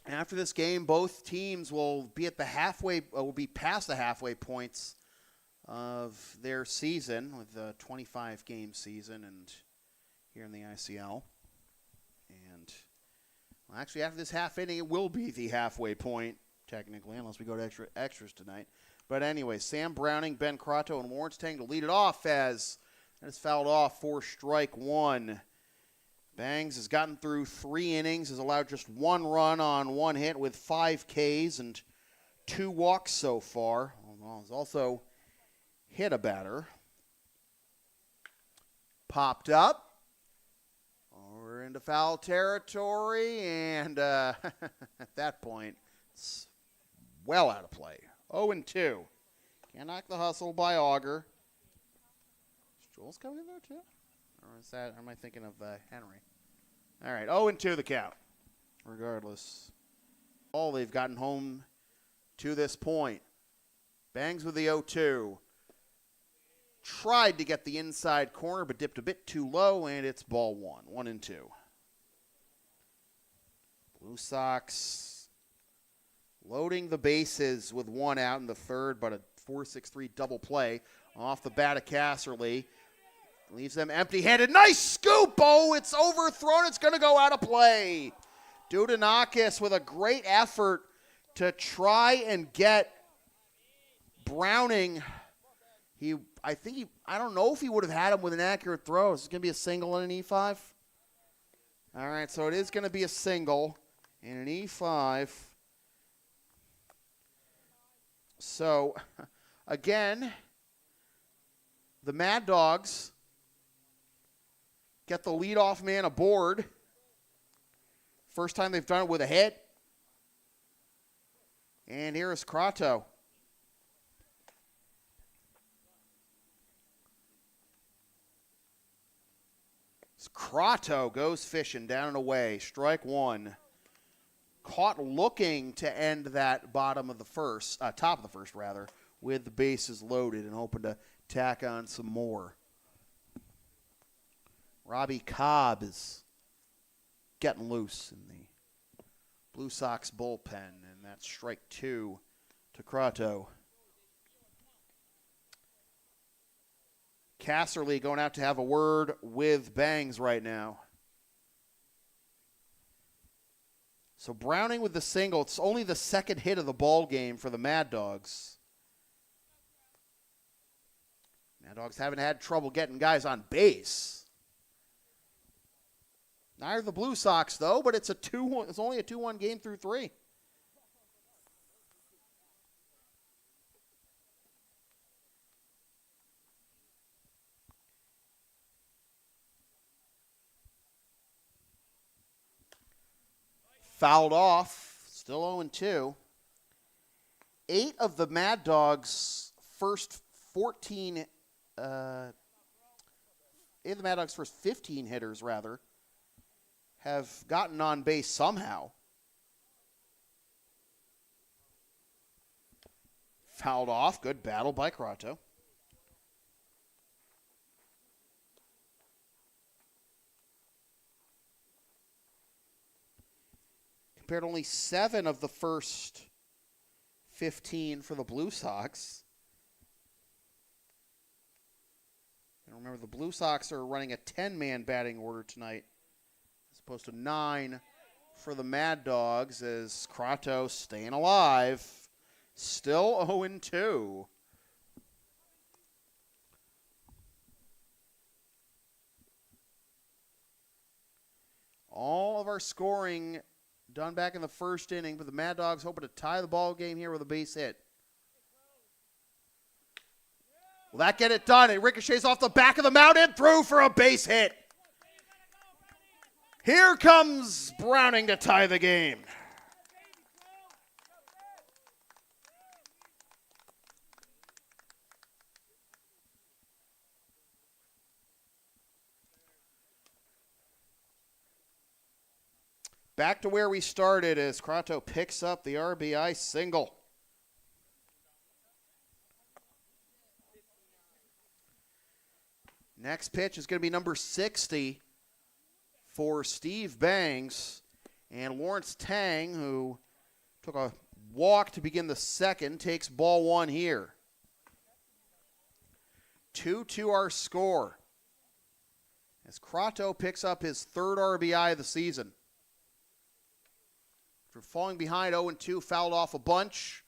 After this game, both teams will be at the will be past the halfway points of their season with a 25-game season and here in the ICL. And well, actually, after this half inning, it will be the halfway point, technically, unless we go to extras tonight. But anyway, Sam Browning, Ben Crotto, and Lawrence Tang to lead it off as that is fouled off for strike 1. Bangs has gotten through 3 innings, has allowed just 1 run on 1 hit with 5 Ks and 2 walks so far. He's also hit a batter. Popped up. We're into foul territory, and at that point, it's well out of play. 0-2. Can't knock the hustle by Auger. Is Jules coming in there too? Or am I thinking of Henry? All right, 0-2 the count. Regardless. All they've gotten home to this point. Bangs with the 0-2. Tried to get the inside corner, but dipped a bit too low, and it's ball 1. 1-2. Blue Sox loading the bases with 1 out in the third, but a 4-6-3 double play off the bat of Casserly. Leaves them empty-handed. Nice scoop! Oh, it's overthrown. It's going to go out of play. Dudinakis with a great effort to try and get Browning. I don't know if he would have had him with an accurate throw. Is it going to be a single and an E5? All right, so it is going to be a single and an E5. So, again, the Mad Dogs get the leadoff man aboard. First time they've done it with a hit. And here is Crotto. Crotto goes fishing down and away. Strike 1. Caught looking to end that top of the first, with the bases loaded and hoping to tack on some more. Robbie Cobb is getting loose in the Blue Sox bullpen, and that's strike 2 to Crotto. Casserly going out to have a word with Bangs right now. So Browning with the single. It's only the second hit of the ball game for the Mad Dogs. Mad Dogs haven't had trouble getting guys on base. Neither the Blue Sox, though, but it's only a 2-1 game through 3. Fouled off, still 0-2. 8 of the Mad Dogs' first 14, 8 of the Mad Dogs' first 15 hitters, rather, have gotten on base somehow. Fouled off, good battle by Crotto. Compared to only 7 of the first 15 for the Blue Sox. And remember, the Blue Sox are running a 10-man batting order tonight, as opposed to 9 for the Mad Dogs, as Crotto staying alive. Still 0-2. All of our scoring done back in the first inning, but the Mad Dogs hoping to tie the ball game here with a base hit. Will that get it done? It ricochets off the back of the mound and through for a base hit. Here comes Browning to tie the game. Back to where we started as Crotto picks up the RBI single. Next pitch is going to be number 60 for Steve Bangs. And Lawrence Tang, who took a walk to begin the second, takes ball 1 here. 2-2 our score, as Crotto picks up his 3rd RBI of the season. After falling behind 0-2, fouled off a bunch.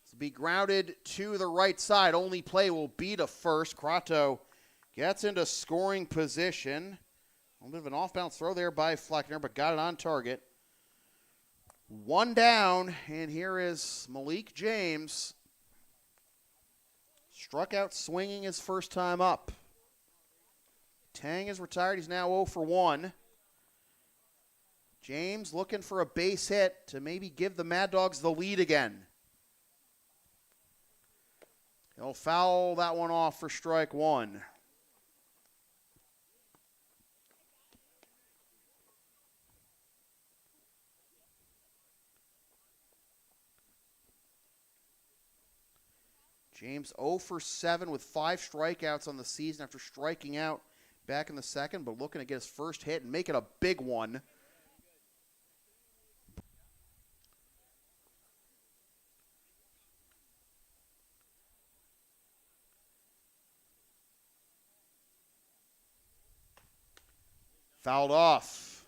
This will be grounded to the right side. Only play will be to first. Crotto gets into scoring position. A little bit of an off-balance throw there by Fleckner, but got it on target. 1 down, and here is Malik James. Struck out swinging his first time up. Tang is retired. He's now 0 for 1. James looking for a base hit to maybe give the Mad Dogs the lead again. He'll foul that one off for strike 1. James 0 for 7 with 5 strikeouts on the season after striking out back in the second, but looking to get his first hit and make it a big one. Fouled off.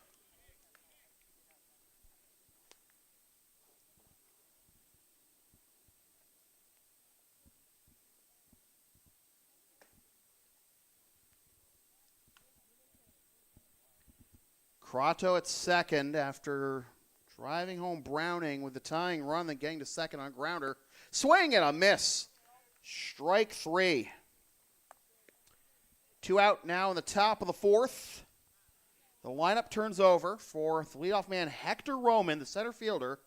Crotto at second after driving home Browning with the tying run, then getting to second on grounder. Swing and a miss. Strike 3. 2 out now in the top of the 4th. The lineup turns over for the leadoff man Hector Roman, the center fielder.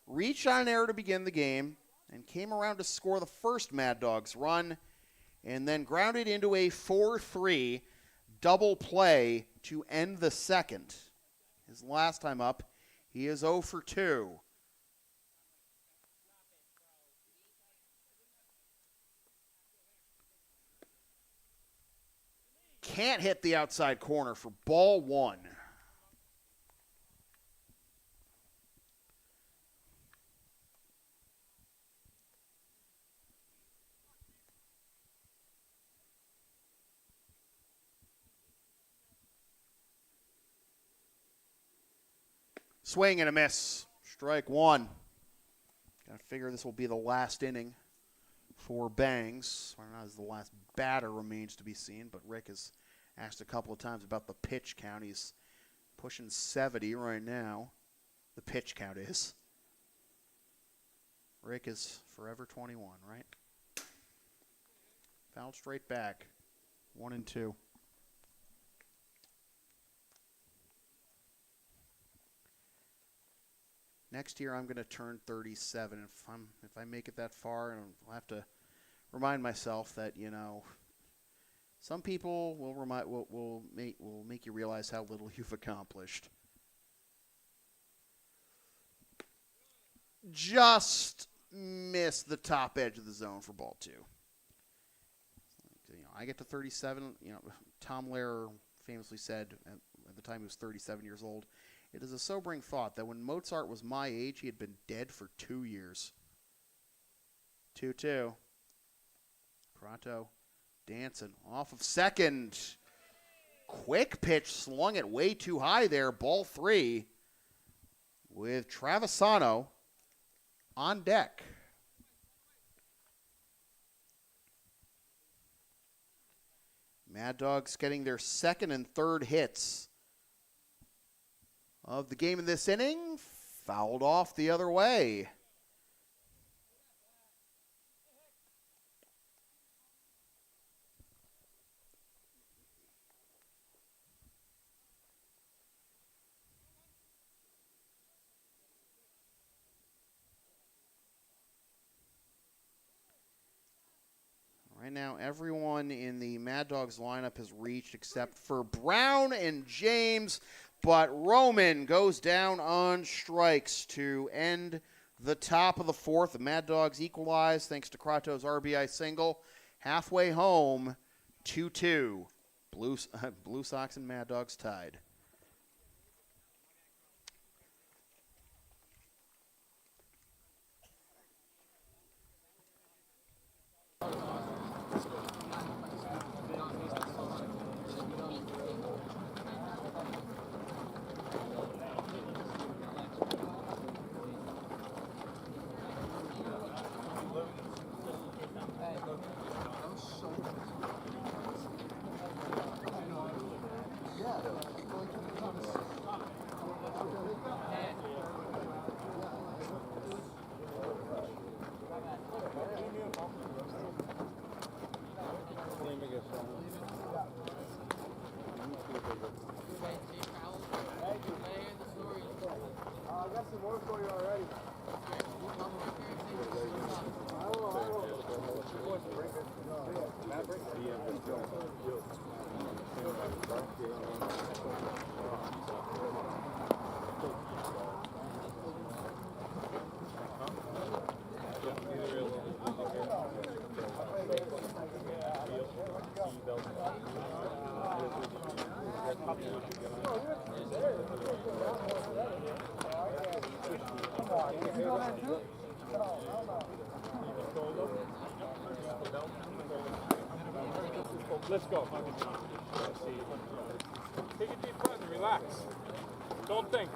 Reached on an error to begin the game and came around to score the first Mad Dogs run and then grounded into a 4-3 double play to end the second. His last time up, he is 0 for 2. Can't hit the outside corner for ball 1. Swing and a miss. Strike one. Got to figure this will be the last inning for Bangs. I don't know as the last batter remains to be seen, but Rick has asked a couple of times about the pitch count. He's pushing 70 right now. The pitch count is. Rick is forever 21, right? Fouled straight back. 1-2. Next year I'm going to turn 37. If I make it that far, I'll have to remind myself that, you know, some people will make you realize how little you've accomplished. Just missed the top edge of the zone for ball two. You know, I get to 37. You know, Tom Lehrer famously said at the time he was 37 years old, "It is a sobering thought that when Mozart was my age, he had been dead for 2 years." 2-2. Prato dancing off of second. Quick pitch, slung it way too high there. Ball three with Travisano on deck. Mad Dogs getting their second and third hits of the game in this inning. Fouled off the other way. Right now, everyone in the Mad Dogs lineup has reached except for Brown and James, but Roman goes down on strikes to end the top of the fourth. The Mad Dogs equalize thanks to Krato's RBI single. Halfway home, 2-2. Blue Sox and Mad Dogs tied. Let's go. Take a deep breath and relax. Don't think.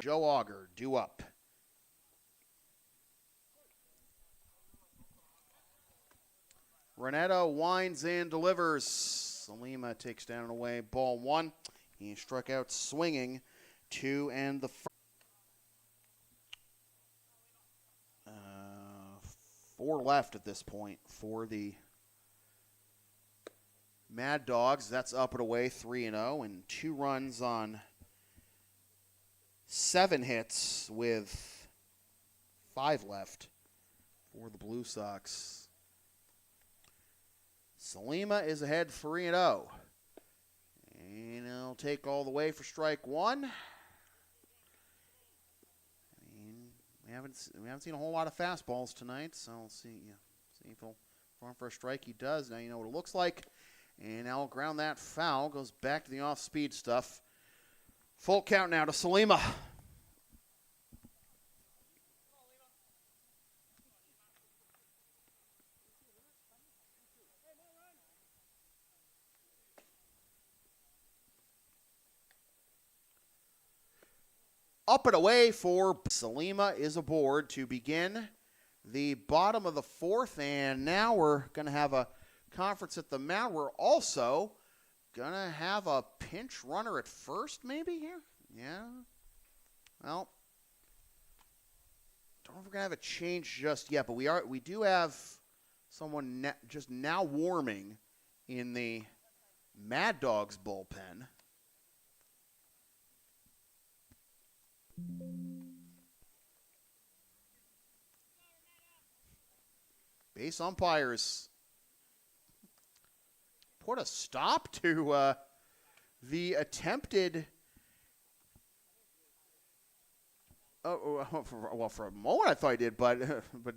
Joe Auger, due up. Renato winds and delivers. Salima takes down and away. Ball one. He struck out swinging. 2 and the 4 left at this point for the Mad Dogs. That's up and away 3-0 and 2 runs on 7 hits with 5 left for the Blue Sox. Salima is ahead 3-0. And he'll take all the way for strike 1. I mean, we haven't seen a whole lot of fastballs tonight, so we'll see if he'll run for a strike. He does. Now you know what it looks like. And now he'll ground that foul. Goes back to the off-speed stuff. Full count now to Salima. Up and away for Salima is aboard to begin the bottom of the 4th, and now we're going to have a conference at the mound. We're also going to have a pinch runner at first, maybe here? Yeah. Well, don't know if we're going to have a change just yet, but we do have someone just now warming in the Mad Dogs bullpen. Base umpires put a stop to the attempted. Well, for a moment I thought he did, but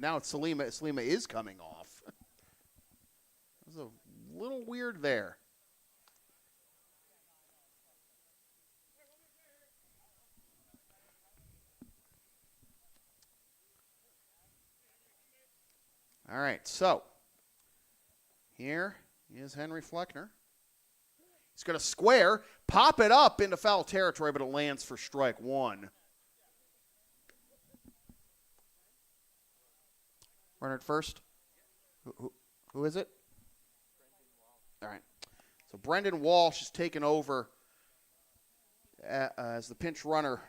now it's Salima. Salima is coming off. It was a little weird there. All right, so here is Henry Fleckner. He's going to square, pop it up into foul territory, but it lands for strike 1. Runner at first. Who is it? All right. So Brendan Walsh is taking over as the pinch runner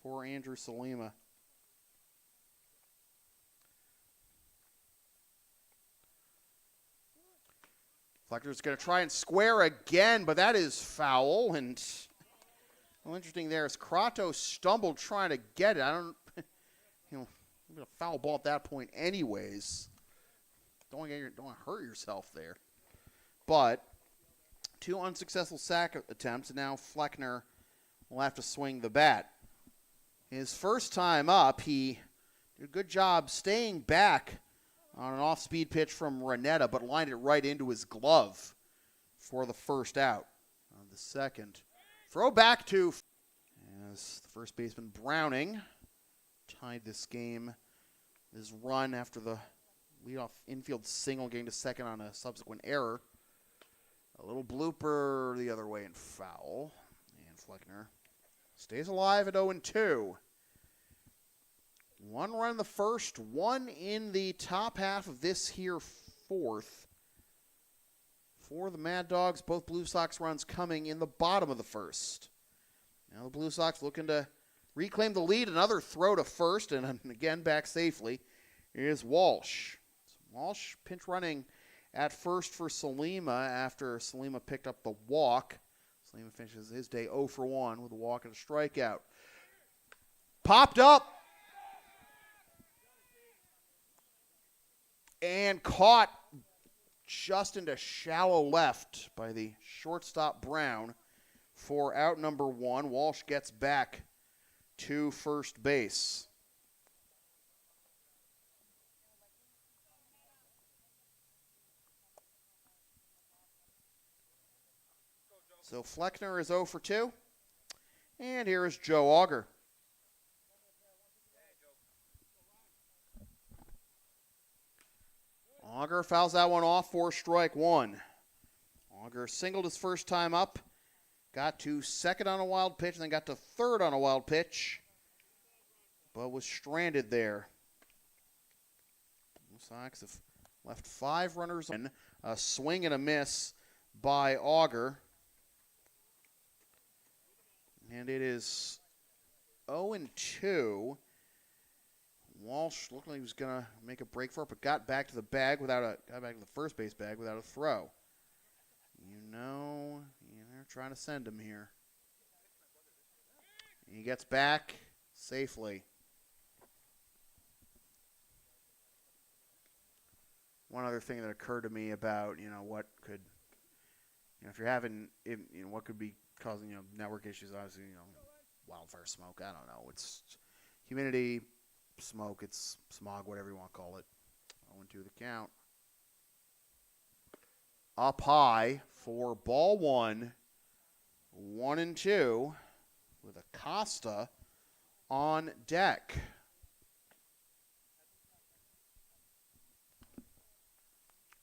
for Andrew Salima. Flecker's going to try and square again, but that is foul. And well, interesting there is Kratos stumbled trying to get it. I don't, a foul ball at that point, anyways. Don't want to hurt yourself there. But 2 unsuccessful sack attempts, and now Fleckner will have to swing the bat. His first time up, he did a good job staying back on an off-speed pitch from Renetta, but lined it right into his glove for the first out. On the second, throw back to as the first baseman Browning tied this game, his run after the leadoff infield single, getting to second on a subsequent error. A little blooper the other way and foul. And Fleckner stays alive at 0-2. 1 run in the first, 1 in the top half of this here 4th. For the Mad Dogs, both Blue Sox runs coming in the bottom of the 1st. Now the Blue Sox looking to reclaim the lead. Another throw to first, and again back safely is Walsh. So Walsh pinch running at first for Salima after Salima picked up the walk. Salima finishes his day 0 for 1 with a walk and a strikeout. Popped up. And caught just into shallow left by the shortstop Brown for out number 1. Walsh gets back to first base. So Fleckner is 0 for 2. And here is Joe Auger. Auger fouls that one off for strike 1. Auger singled his first time up, got to second on a wild pitch, and then got to third on a wild pitch, but was stranded there. The Sox have left 5 runners in. A swing and a miss by Auger. And it is 0-2. Walsh looked like he was going to make a break for it, but got back to the first base bag without a throw. They're trying to send him here. He gets back safely. One other thing that occurred to me about, what could, if you're having, what could be causing, network issues, obviously, wildfire smoke, I don't know. It's humidity, smoke, it's smog, whatever you want to call it. 0-2 the count. Up high for ball one, 1-2, with Acosta on deck.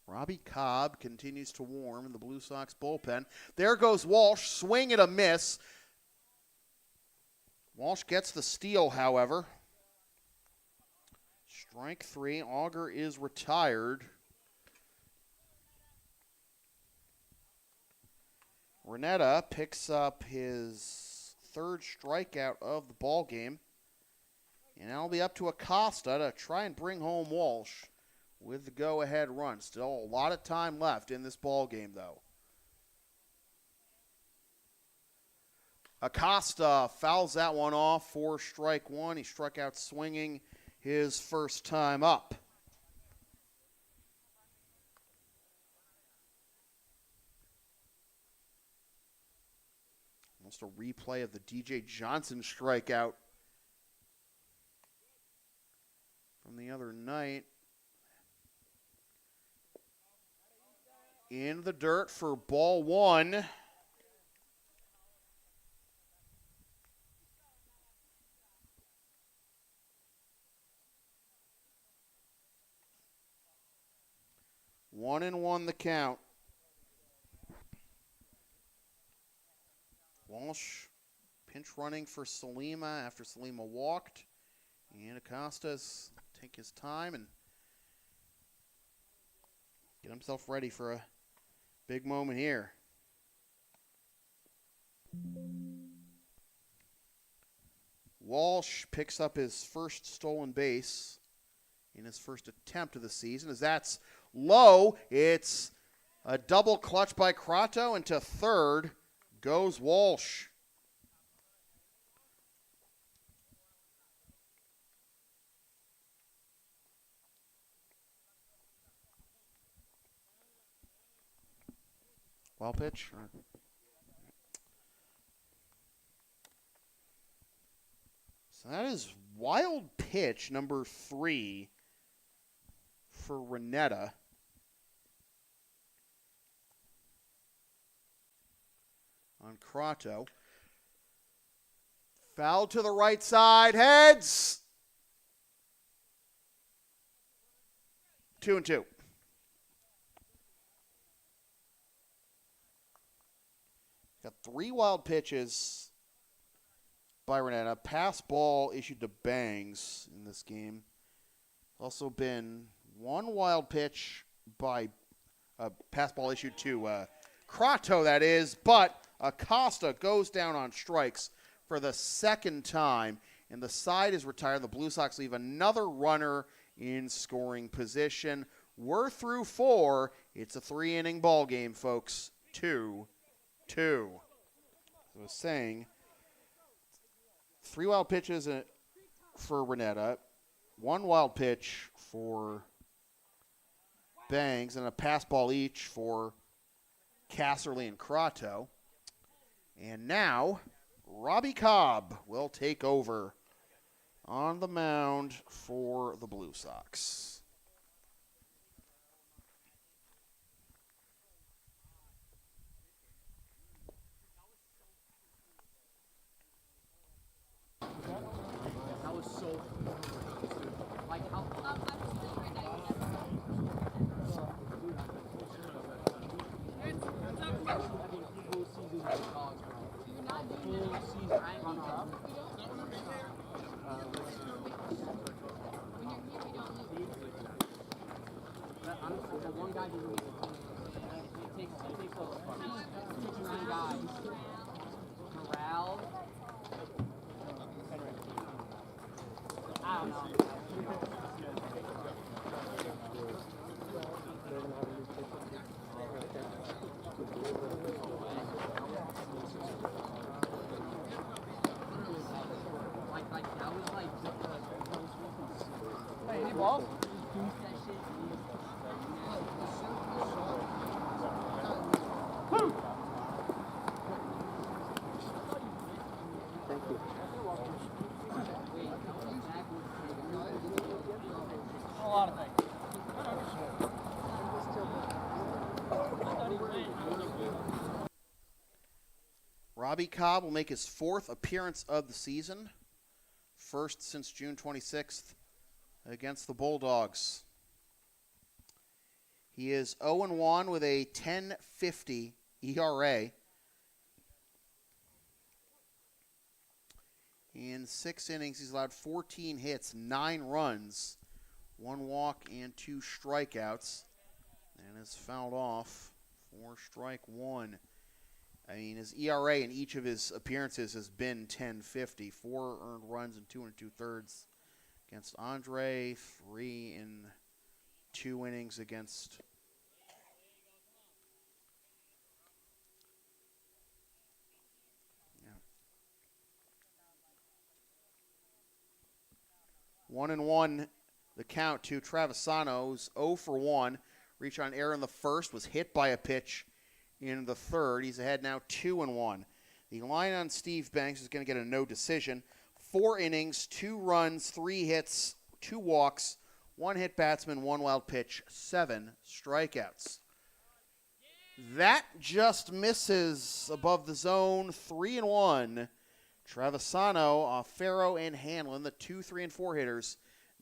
Robbie Cobb continues to warm in the Blue Sox bullpen. There goes Walsh, swing and a miss. Walsh gets the steal, however. Strike three. Auger is retired. Renetta picks up his third strikeout of the ball game. And now it'll be up to Acosta to try and bring home Walsh with the go-ahead run. Still a lot of time left in this ball game, though. Acosta fouls that one off for strike one. He struck out swinging his first time up. Almost a replay of the DJ Johnson strikeout from the other night. In the dirt for ball one. One and one the count. Walsh pinch running for Salima after Salima walked. And Acosta's take his time and get himself ready for a big moment here. Walsh picks up his first stolen base in his first attempt of the season. As that's low, it's a double clutch by Crato, and to third goes Walsh. Wild pitch? So that is wild pitch number 3 for Renetta. On Crato. Foul to the right side. Heads. 2-2. Got 3 wild pitches by Renetta. Pass ball issued to Bangs in this game. Also been 1 wild pitch by pass ball issued to Crato, that is, but Acosta goes down on strikes for the second time, and the side is retired. The Blue Sox leave another runner in scoring position. We're through 4. It's a 3-inning ball game, folks. 2-2. As I was saying, 3 wild pitches for Renetta, 1 wild pitch for Bangs, and a pass ball each for Casserly and Crato. And now, Robbie Cobb will take over on the mound for the Blue Sox. That was so like how Robbie Cobb will make his 4th appearance of the season. First since June 26th against the Bulldogs. He is 0-1 with a 10.50 ERA. In 6 innings, he's allowed 14 hits, 9 runs, 1 walk, and 2 strikeouts. And is fouled off for strike 1. I mean, his ERA in each of his appearances has been 10.50. 4 earned runs in 2 2/3 against Andre. 3 in 2 innings against One and one, the count to Travisano's 0 for 1. Reach on error in the first, was hit by a pitch in the third. He's ahead now 2-1. The line on Steve Banks is going to get a no decision. 4 innings, 2 runs, 3 hits, 2 walks, 1 hit batsman, 1 wild pitch, 7 strikeouts. That just misses above the zone, 3-1. Travisano, Alfaro, and Hanlon, the 2, 3, and 4 hitters,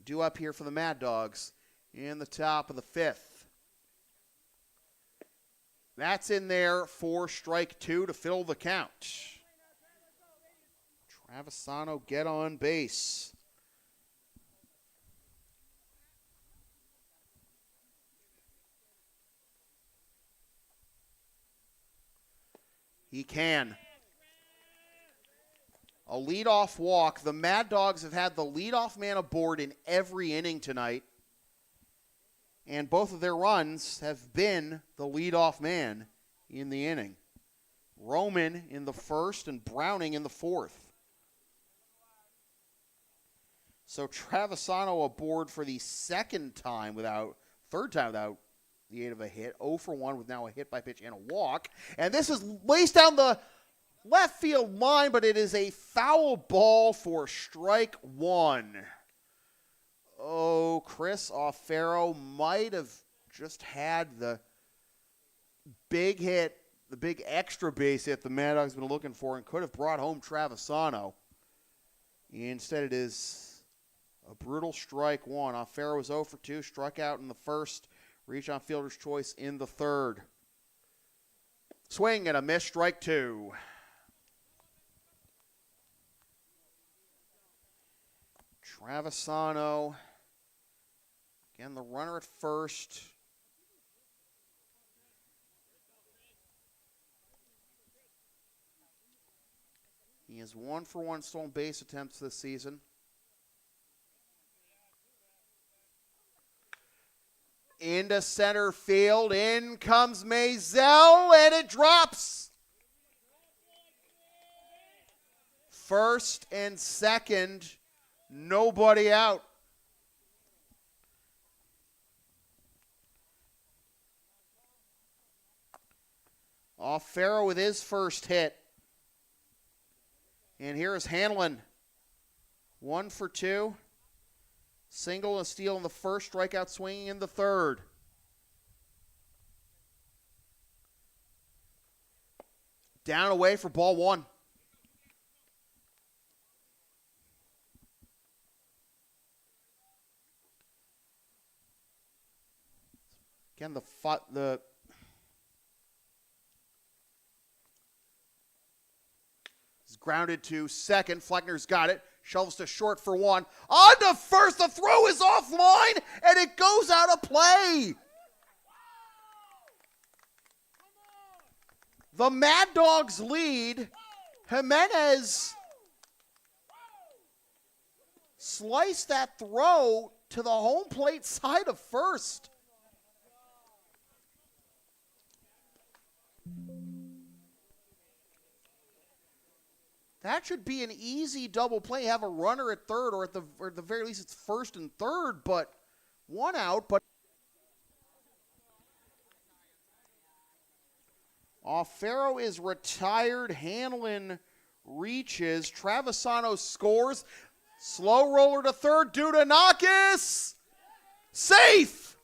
due up here for the Mad Dogs in the top of the 5th. That's in there for strike 2 to fill the count. Travisano get on base. He can. A leadoff walk. The Mad Dogs have had the leadoff man aboard in every inning tonight. And both of their runs have been the leadoff man in the inning. Roman in the first and Browning in the 4th. So Travisano aboard for the third time without the aid of a hit. 0 for 1 with now a hit by pitch and a walk. And this is laced down the left field line, but it is a foul ball for strike 1. Oh, Chris Alfaro might have just had the big hit, the big extra base hit the Mad Dogs have been looking for and could have brought home Travisano. Instead, it is a brutal strike 1. Alfaro was 0 for 2, struck out in the first, reach on fielder's choice in the third. Swing and a miss, strike 2. Travisano, again, the runner at first. He has 1 for 1 stolen base attempts this season. Into center field, in comes Maisel, and it drops. First and second. Nobody out. Alfaro with his first hit. And here is Hanlon. 1 for 2. Single and steal in the first, strikeout swinging in the third. Down away for ball 1. Again, the is grounded to second. Fleckner's got it. Shovels to short for 1. On to first. The throw is offline, and it goes out of play. The Mad Dogs lead. Jimenez sliced that throw to the home plate side of first. That should be an easy double play. Have a runner at third, or at the very least it's first and third, but 1 out. But Alfaro is retired. Hanlon reaches. Travisano scores. Slow roller to third. Dudonakis. Safe.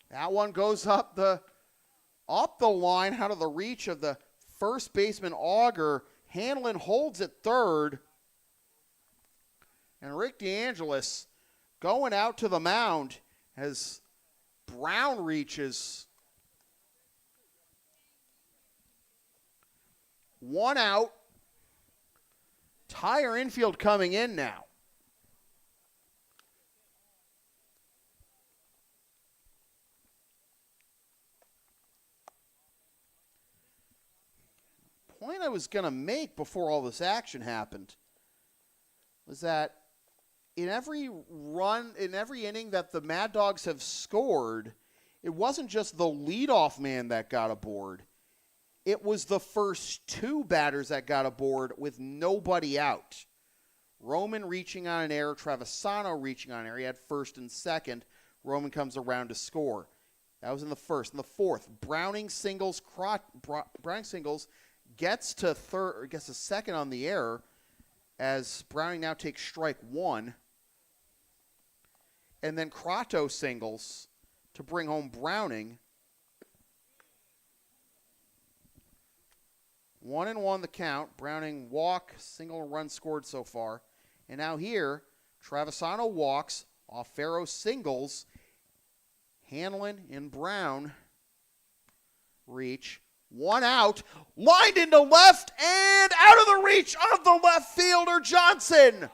That one goes up the up the line out of the reach of the first baseman Auger. Hanlon holds at third. And Rick DeAngelis going out to the mound as Brown reaches. 1 out. Tire infield coming in now. Point I was going to make before all this action happened was that in every inning that the Mad Dogs have scored, it wasn't just the leadoff man that got aboard. It was the first 2 batters that got aboard with nobody out. Roman reaching on an error, Travisano reaching on an error. He had first and second. Roman comes around to score. That was in the first. In the fourth, Browning singles. Browning singles gets to second on the error as Browning now takes strike 1. And then Crotto singles to bring home Browning. 1-1 the count. Browning walk, single run scored so far. And now here, Travisano walks, Offero singles. Hanlon and Brown reach. 1 out, lined into left and out of the reach of the left fielder Johnson.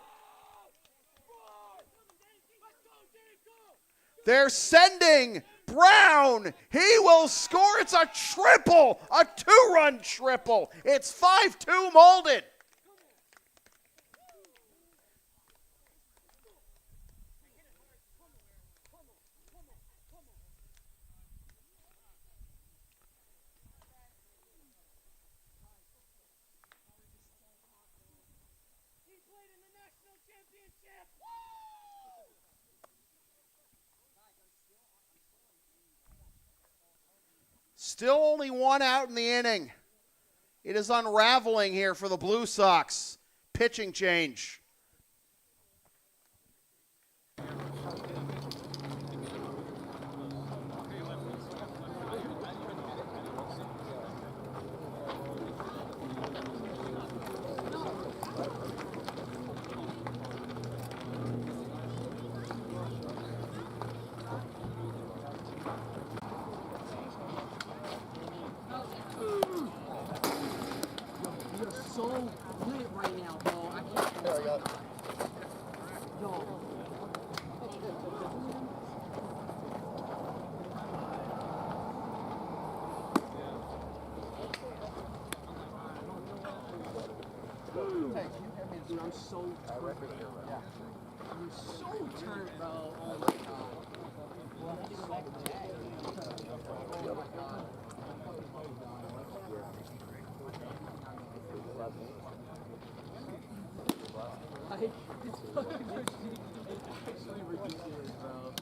They're sending Brown. He will score. It's a triple, a 2-run triple. It's 5-2 Malden. Still only 1 out in the inning. It is unraveling here for the Blue Sox. Pitching change. So lit right now, bro. I can't. There we go. Yo. Dude, I'm so turned. I'm so turned, bro. Oh my god. Oh my god. It's fucking actually ridiculous, bro.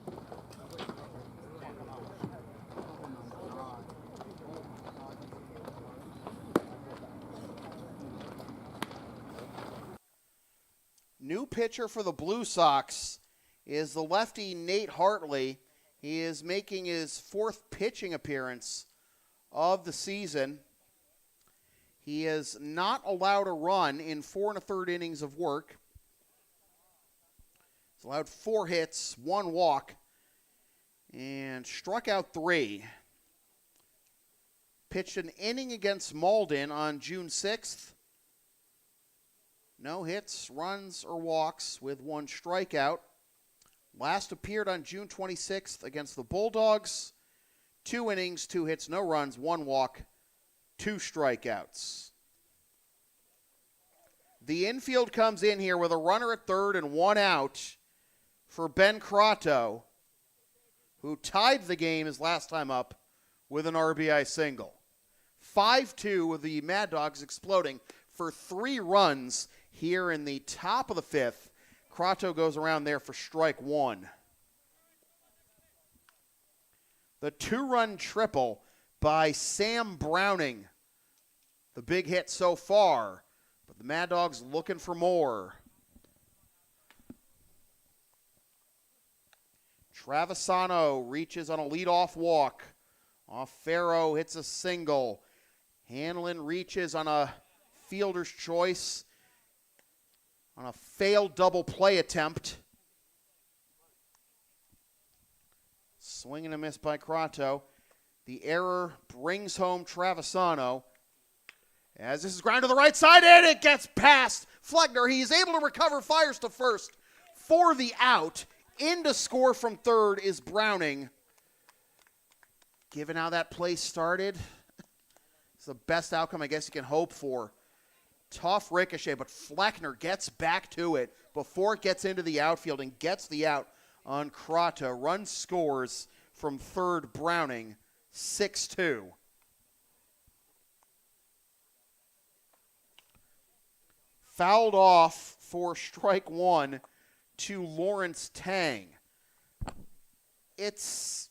New pitcher for the Blue Sox is the lefty Nate Hartley. He is making his 4th pitching appearance of the season. He is not allowed a run in 4 1/3 innings of work. He's allowed 4 hits, 1 walk, and struck out 3. Pitched an inning against Malden on June 6th. No hits, runs, or walks with 1 strikeout. Last appeared on June 26th against the Bulldogs. 2 innings, 2 hits, no runs, 1 walk, 2 strikeouts. The infield comes in here with a runner at third and 1 out for Ben Crotto, who tied the game his last time up with an RBI single. 5-2 with the Mad Dogs exploding for 3 runs here in the top of the 5th. Crotto goes around there for strike 1. The 2-run triple by Sam Browning. The big hit so far, but the Mad Dogs looking for more. Travisano reaches on a leadoff walk. Off Farrow, hits a single. Hanlon reaches on a fielder's choice on a failed double play attempt. Swing and a miss by Crato. The error brings home Travisano. As this is ground to the right side, and it gets past Flegner. He is able to recover, fires to first for the out. In to score from third is Browning. Given how that play started, it's the best outcome I guess you can hope for. Tough ricochet, but Fleckner gets back to it before it gets into the outfield and gets the out on Crato. Run scores from third, Browning, 6-2. Fouled off for strike one to Lawrence Tang. It's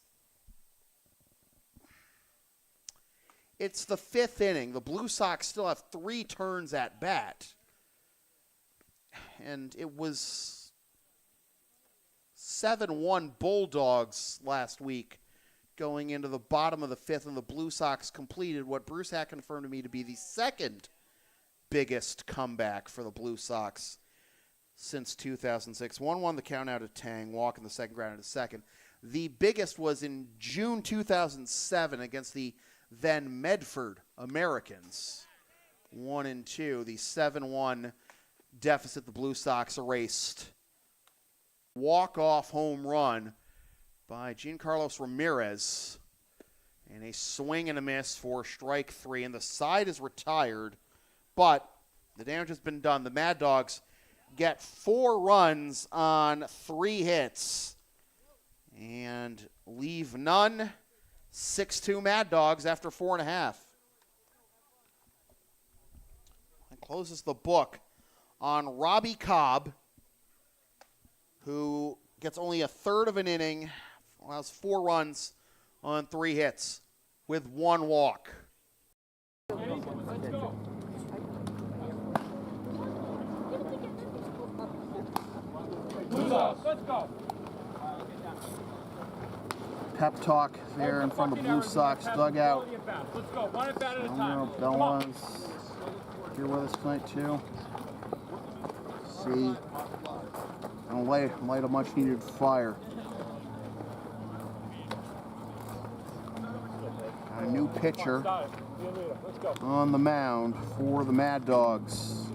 the fifth inning. The Blue Sox still have 3 turns at bat. And it was 7-1 Bulldogs last week going into the bottom of the fifth, and the Blue Sox completed what Bruce had confirmed to me to be the second biggest comeback for the Blue Sox since 2006. 1-1 the count out of Tang, walk in the second, ground into second. The biggest was in June 2007 against the then Medford Americans. 1-2, the 7-1 deficit the Blue Sox erased. Walk-off home run by Giancarlos Ramirez. And a swing and a miss for strike 3. And the side is retired, but the damage has been done. The Mad Dogs get 4 runs on 3 hits and leave none. 6-2 Mad Dogs after 4.5. That closes the book on Robbie Cobb, who gets only a third of an inning, allows 4 runs on 3 hits with 1 walk. Let's go. Pep talk there in front of the Blue Sox dugout. Let's go. One at bat at a I time. know Bella's here with us tonight too. See, and light a much needed fire. Got a new pitcher on the mound for the Mad Dogs.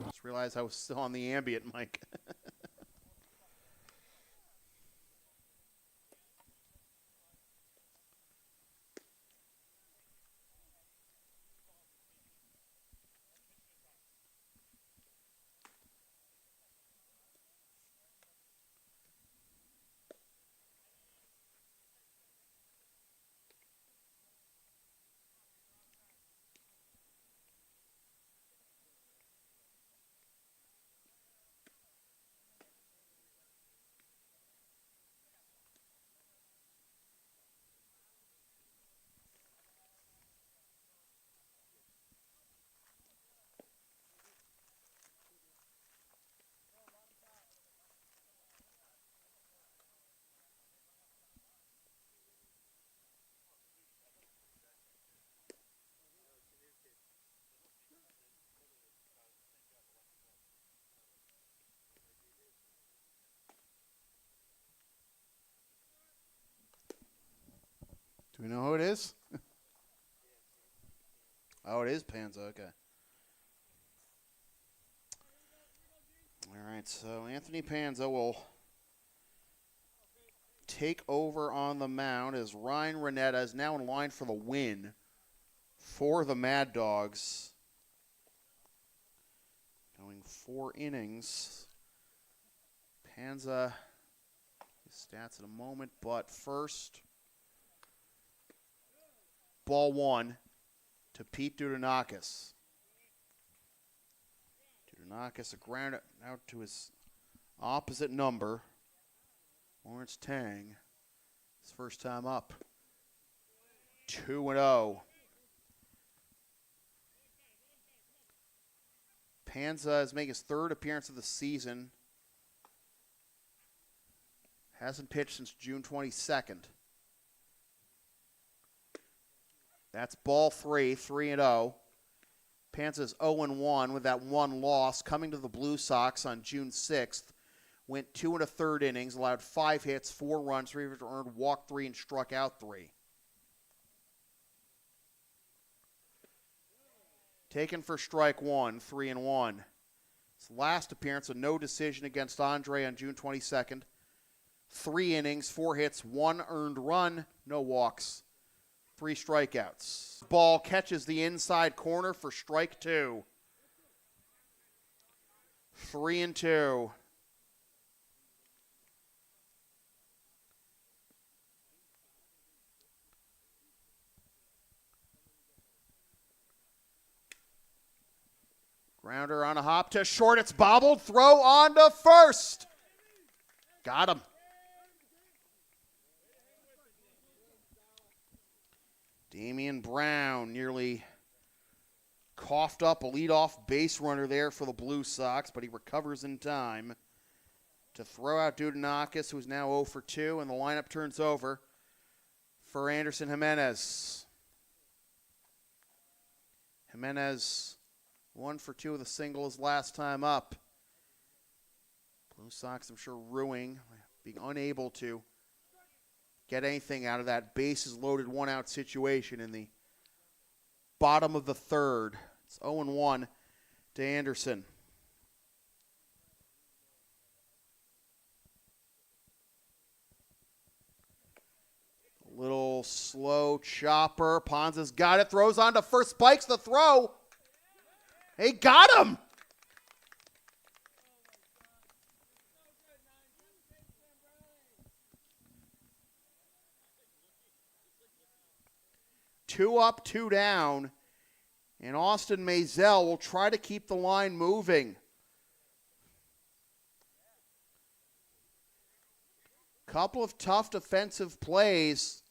Just realized I was still on the ambient mic. Do we know who it is? Oh, it is Panza. Okay. All right, so Anthony Panza will take over on the mound as Ryan Renetta is now in line for the win for the Mad Dogs. Going 4 innings. Panza, his stats in a moment, but first, ball 1 to Pete Dudonakis. Dudonakis, a ground out to his opposite number, Lawrence Tang. His first time up. 2-0. Panza is making his 3rd appearance of the season. Hasn't pitched since June 22nd. That's ball 3, 3-0. Panza's 0-1 with that one loss, coming to the Blue Sox on June 6th. Went 2 1/3 innings, allowed 5 hits, 4 runs, 3 earned, walked 3, and struck out 3. Taken for strike 1, 3-1. His last appearance, a no decision against Andre on June 22nd. 3 innings, 4 hits, 1 earned run, no walks, 3 strikeouts. Ball catches the inside corner for strike 2. 3-2. Grounder on a hop to short. It's bobbled. Throw on to first. Got him. Damian Brown nearly coughed up a leadoff base runner there for the Blue Sox, but he recovers in time to throw out Dudinakis, who's now 0 for 2, and the lineup turns over for Anderson Jimenez. Jimenez 1 for 2 with a single his last time up. Blue Sox, I'm sure, ruining, being unable to get anything out of that bases loaded 1-out situation in the bottom of the 3rd. It's 0-1 to Anderson. A little slow chopper. Ponza's got it. Throws on to first. Spikes the throw. He got him. Two up, 2 down. And Austin Maisel will try to keep the line moving. Couple of tough defensive plays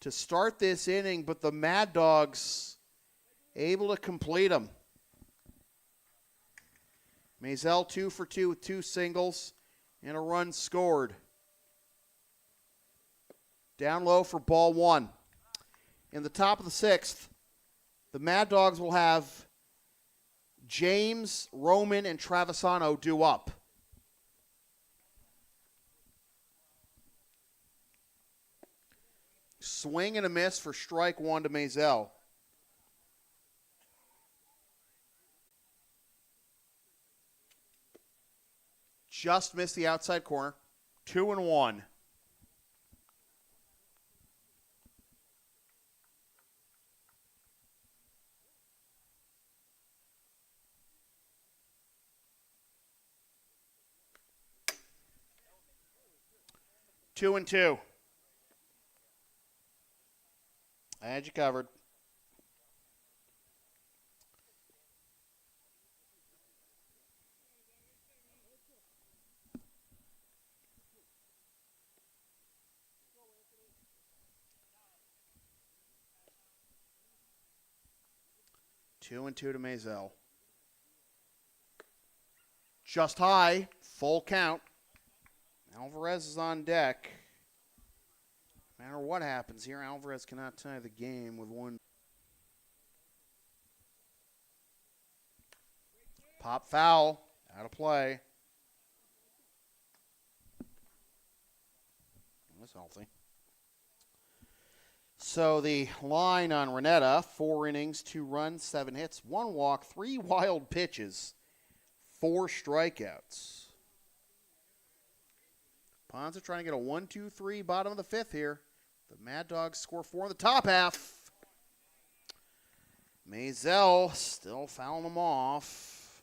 to start this inning, but the Mad Dogs able to complete them. Maisel 2 for 2 with 2 singles and a run scored. Down low for ball 1. In the top of the 6th, the Mad Dogs will have James, Roman, and Travisano due up. Swing and a miss for strike 1 to Maisel. Just missed the outside corner. 2-1. Two and two. I had you covered. Two and two to Maisel. Just high, full count. Alvarez is on deck. No matter what happens here, Alvarez cannot tie the game with one. Pop foul, out of play. That's healthy. So the line on Renetta, 4 innings, 2 runs, 7 hits, 1 walk, 3 wild pitches, 4 strikeouts. Ponza trying to get a 1-2-3 bottom of the 5th here. The Mad Dogs score 4 in the top half. Maisel still fouling them off.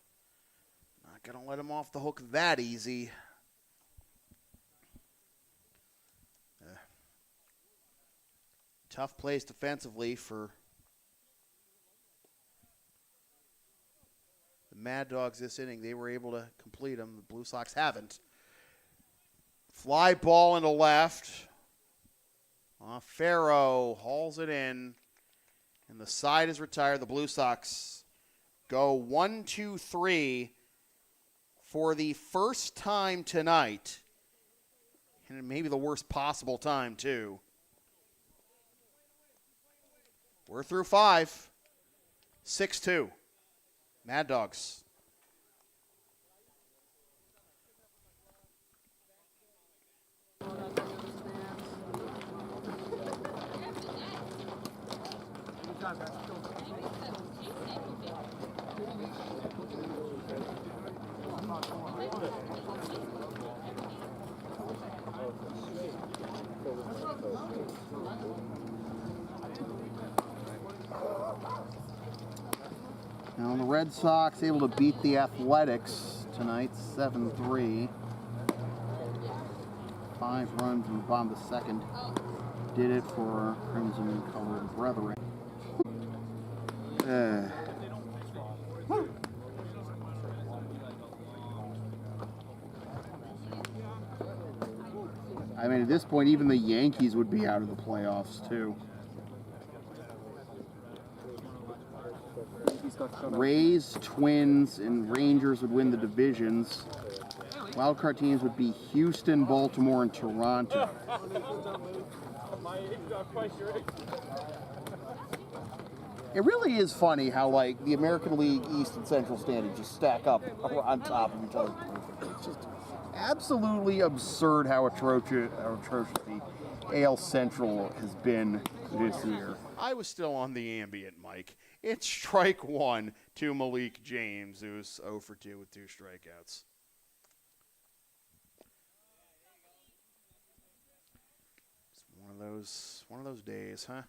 Not going to let him off the hook that easy. Tough plays defensively for the Mad Dogs this inning. They were able to complete them. The Blue Sox haven't. Fly ball into left. Farrow hauls it in. And the side is retired. The Blue Sox go 1-2-3 for the first time tonight. And maybe the worst possible time, too. We're through 5. 6-2. Mad Dogs. Now the Red Sox able to beat the Athletics tonight, 7-3. 5 runs in the bottom of the second. Did it for Crimson Colored Brethren. I mean, at this point, even the Yankees would be out of the playoffs, too. Rays, Twins, and Rangers would win the divisions. Wildcard teams would be Houston, Baltimore, and Toronto. It really is funny how, like, the American League East and Central standings just stack up on top of each other. It's just absolutely absurd how atrocious the AL Central has been this year. I was still on the ambient mic. It's strike 1 to Malik James, who's 0 for 2 with 2 strikeouts. It's one of those days, huh?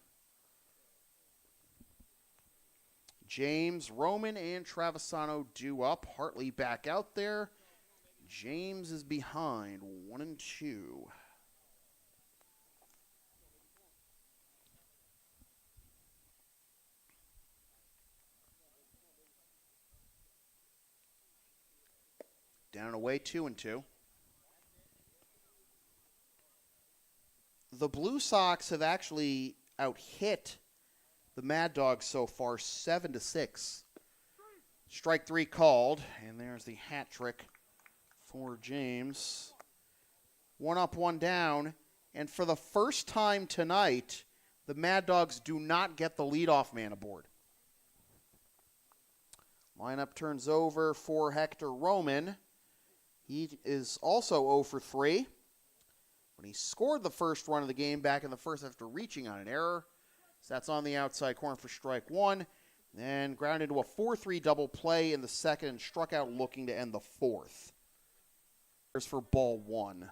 James, Roman, and Travisano due up. Hartley back out there. James is behind 1-2. Down and away, 2-2. The Blue Sox have actually out-hit the Mad Dogs so far, 7-6. Strike 3 called, and there's the hat trick for James. 1 up, 1 down, and for the first time tonight, the Mad Dogs do not get the leadoff man aboard. Lineup turns over for Hector Roman. He is also 0 for 3. When he scored the first run of the game back in the first after reaching on an error. So that's on the outside corner for strike 1. Then grounded into a 4-3 double play in the second and struck out looking to end the fourth. Here's for ball 1.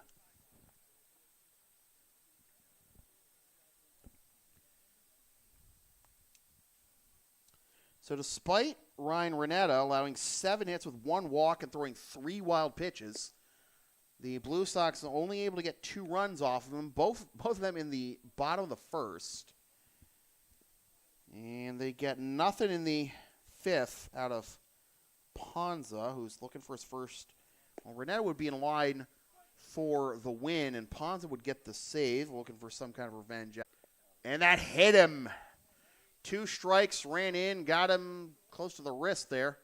So despite Ryan Renetta allowing 7 hits with 1 walk and throwing 3 wild pitches, the Blue Sox are only able to get 2 runs off of them, both of them in the bottom of the first. And they get nothing in the 5th out of Ponza, who's looking for his first. Well, Renetta would be in line for the win, and Ponza would get the save, looking for some kind of revenge. And that hit him. 2 strikes, ran in, got him close to the wrist there.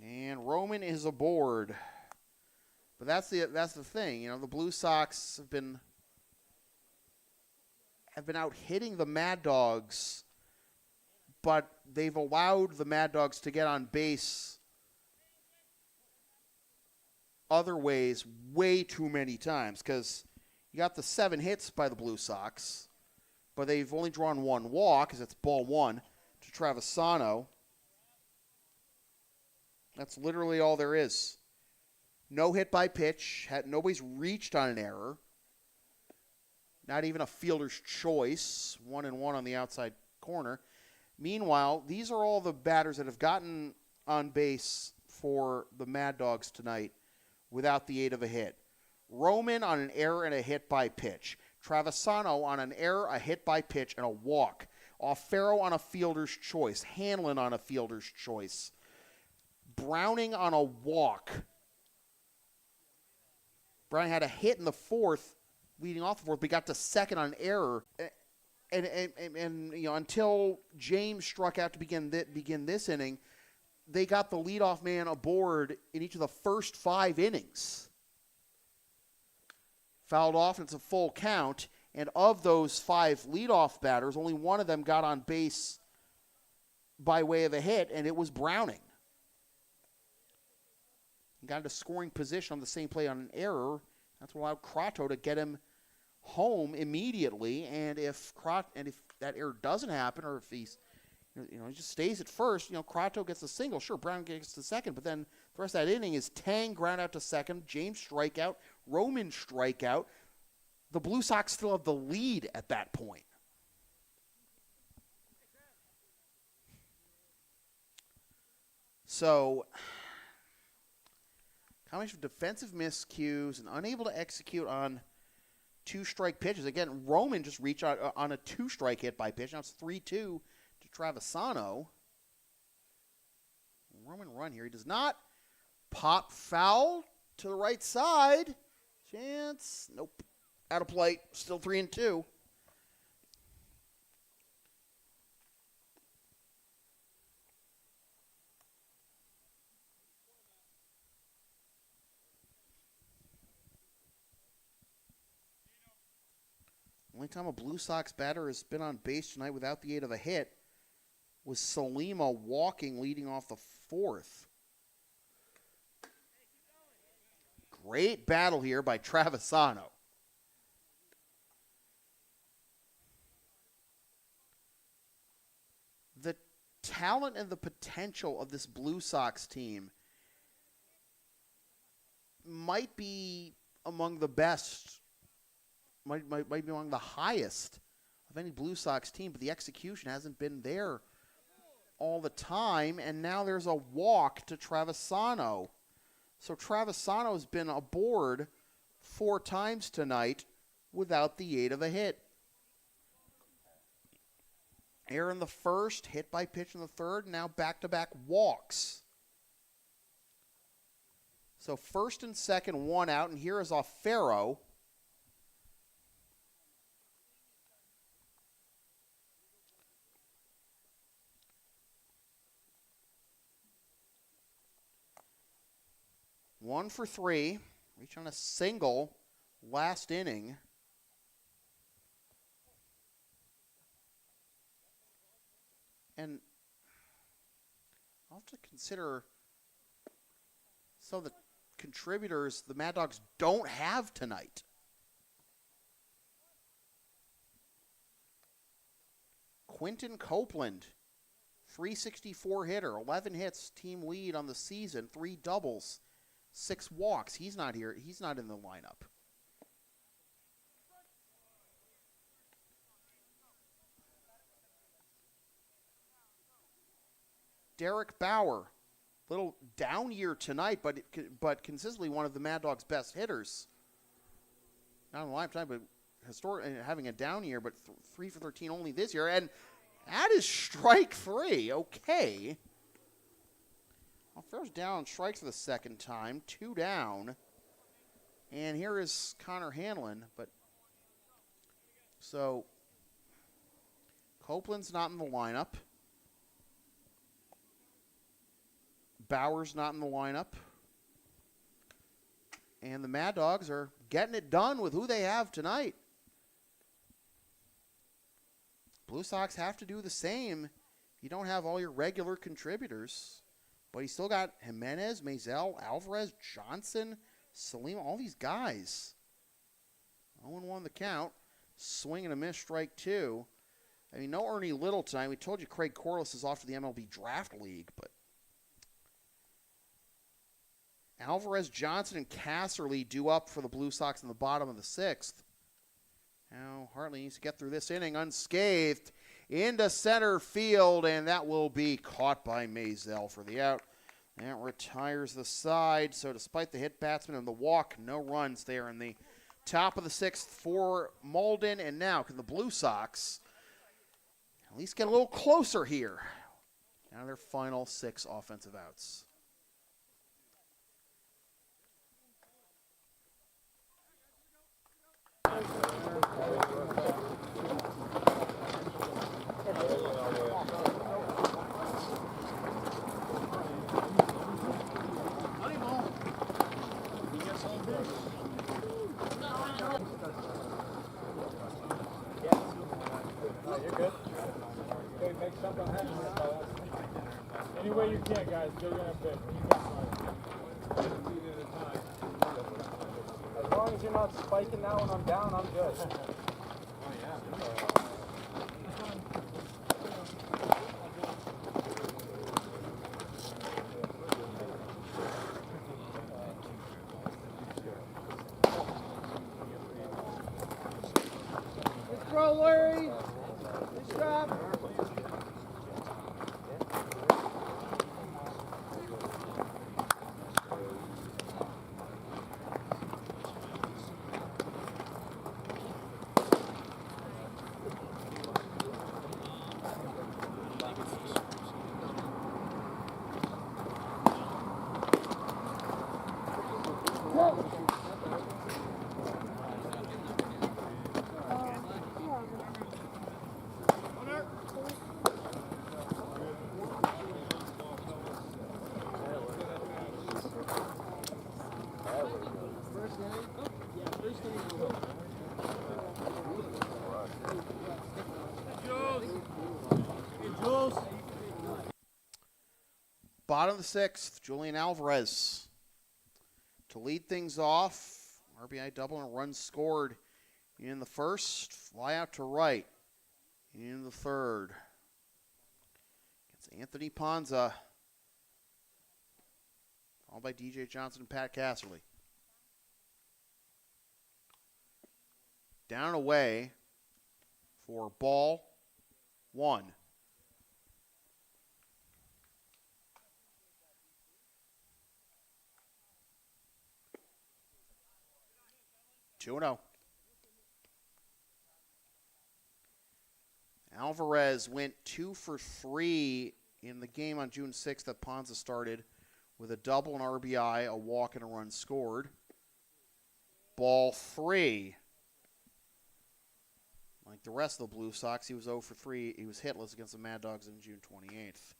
And Roman is aboard. But that's the thing. You know, the Blue Sox have been out hitting the Mad Dogs, but they've allowed the Mad Dogs to get on base other ways way too many times, because you got the 7 hits by the Blue Sox, but they've only drawn 1 walk, because it's ball 1 to Travisano. That's literally all there is. No hit by pitch. Nobody's reached on an error. Not even a fielder's choice. 1-1 on the outside corner. Meanwhile, these are all the batters that have gotten on base for the Mad Dogs tonight without the aid of a hit. Roman on an error and a hit by pitch. Travisano on an error, a hit by pitch, and a walk. Offero on a fielder's choice. Hanlon on a fielder's choice. Browning on a walk. Browning had a hit in the 4th, leading off the 4th, but he got to second on an error. And you know, until James struck out to begin this inning, they got the leadoff man aboard in each of the first 5 innings. Fouled off, and it's a full count. And of those 5 leadoff batters, only one of them got on base by way of a hit, and it was Browning. He got into scoring position on the same play on an error. That's what allowed Crotto to get him home immediately. And if that error doesn't happen, or if he just stays at first, Crotto gets a single. Sure, Brown gets the second, but then the rest of that inning is Tang ground out to second, James strikeout, Roman strikeout. The Blue Sox still have the lead at that point. So, combination of defensive miscues and unable to execute on 2-strike pitches. Again, Roman just reached out on a 2-strike hit by pitch. Now it's 3-2 to Travisano. Roman run here. He does not. Pop foul to the right side. Chance. Nope. Out of play. Still 3-2. Only time a Blue Sox batter has been on base tonight without the aid of a hit was Salima walking, leading off the 4th. Great battle here by Travisano. The talent and the potential of this Blue Sox team might be among the best, might be among the highest of any Blue Sox team, but the execution hasn't been there all the time, and now there's a walk to Travisano. So Travisano has been aboard 4 times tonight without the aid of a hit. Error in the first, hit by pitch in the third, now back-to-back walks. So first and second, 1 out, and here is Offero. One for 3, reach on a single last inning. And I'll have to consider some of the contributors the Mad Dogs don't have tonight. Quentin Copeland, 364 hitter, 11 hits, team lead on the season, 3 doubles, 6 walks. He's not here. He's not in the lineup. Derek Bauer, little down year tonight, but consistently one of the Mad Dogs' best hitters. Not in the lifetime, but historically having a down year, but 3 for 13 only this year. And that is strike 3. Okay. Well, first down, strikes for the second time. 2 down. And here is Connor Hanlon. But so Copeland's not in the lineup. Bauer's not in the lineup. And the Mad Dogs are getting it done with who they have tonight. Blue Sox have to do the same. You don't have all your regular contributors. But you still got Jimenez, Mazel, Alvarez, Johnson, Salima, all these guys. 0-1 the count. Swing and a miss, strike 2. I mean, no Ernie Little tonight. We told you Craig Corliss is off to the MLB Draft League, but Alvarez, Johnson, and Casserly due up for the Blue Sox in the bottom of the 6th. Now Hartley needs to get through this inning unscathed into center field, and that will be caught by Mazel for the out. That retires the side. So despite the hit batsman and the walk, no runs there in the top of the 6th for Malden. And now can the Blue Sox at least get a little closer here? Now their final 6 offensive outs. make something happen here, fellas. Any way you can, guys. Get in a bit. As long as you're not spiking now when I'm down, I'm good. Let's throw, Larry. Good job. Bottom of the sixth, Julian Alvarez to lead things off. RBI double and a run scored in the first. Fly out to right in the third. It's Anthony Ponza, followed by DJ Johnson and Pat Casserly. Down and away for ball one. Two and 0. Alvarez went 2 for 3 in the game on June 6th that Ponza started with a double, an RBI, a walk, and a run scored. Ball 3. Like the rest of the Blue Sox, he was 0 for 3. He was hitless against the Mad Dogs on June 28th.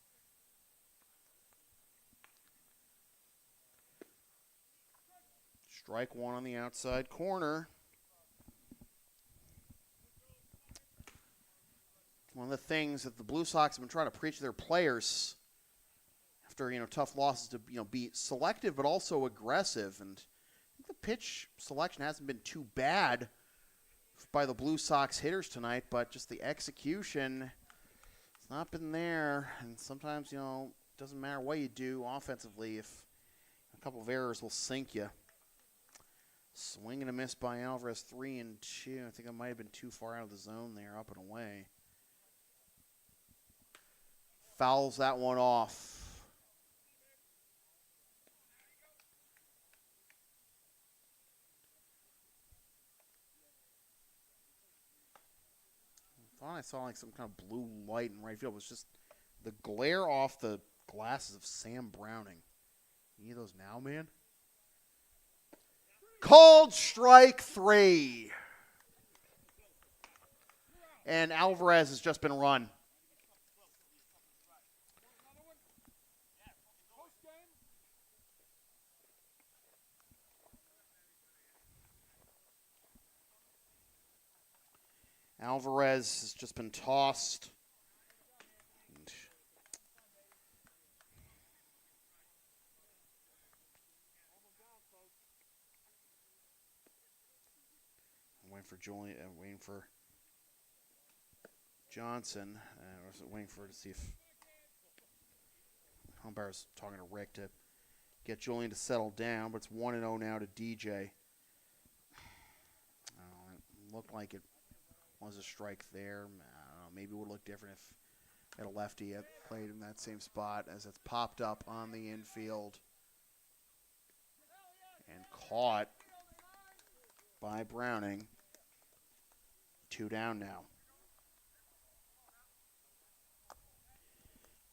Strike one on the outside corner. One of the things that the Blue Sox have been trying to preach to their players after, tough losses to, be selective but also aggressive. And I think the pitch selection hasn't been too bad by the Blue Sox hitters tonight, but just the execution has not been there. And sometimes, it doesn't matter what you do offensively if a couple of errors will sink you. Swing and a miss by Alvarez, 3-2. I think I might have been too far out of the zone there, up and away. Fouls that one off. I thought I saw like some kind of blue light in right field. It was just the glare off the glasses of Sam Browning. You need those now, man? Called strike 3. And Alvarez has just been run. Alvarez has just been tossed. Waiting for Johnson. Waiting for to see if umpire's talking to Rick to get Julian to settle down, but it's 1-0 now to DJ. It looked like it was a strike there. I don't know, maybe it would look different if had a lefty had played in that same spot as it's popped up on the infield and caught by Browning. 2 down now.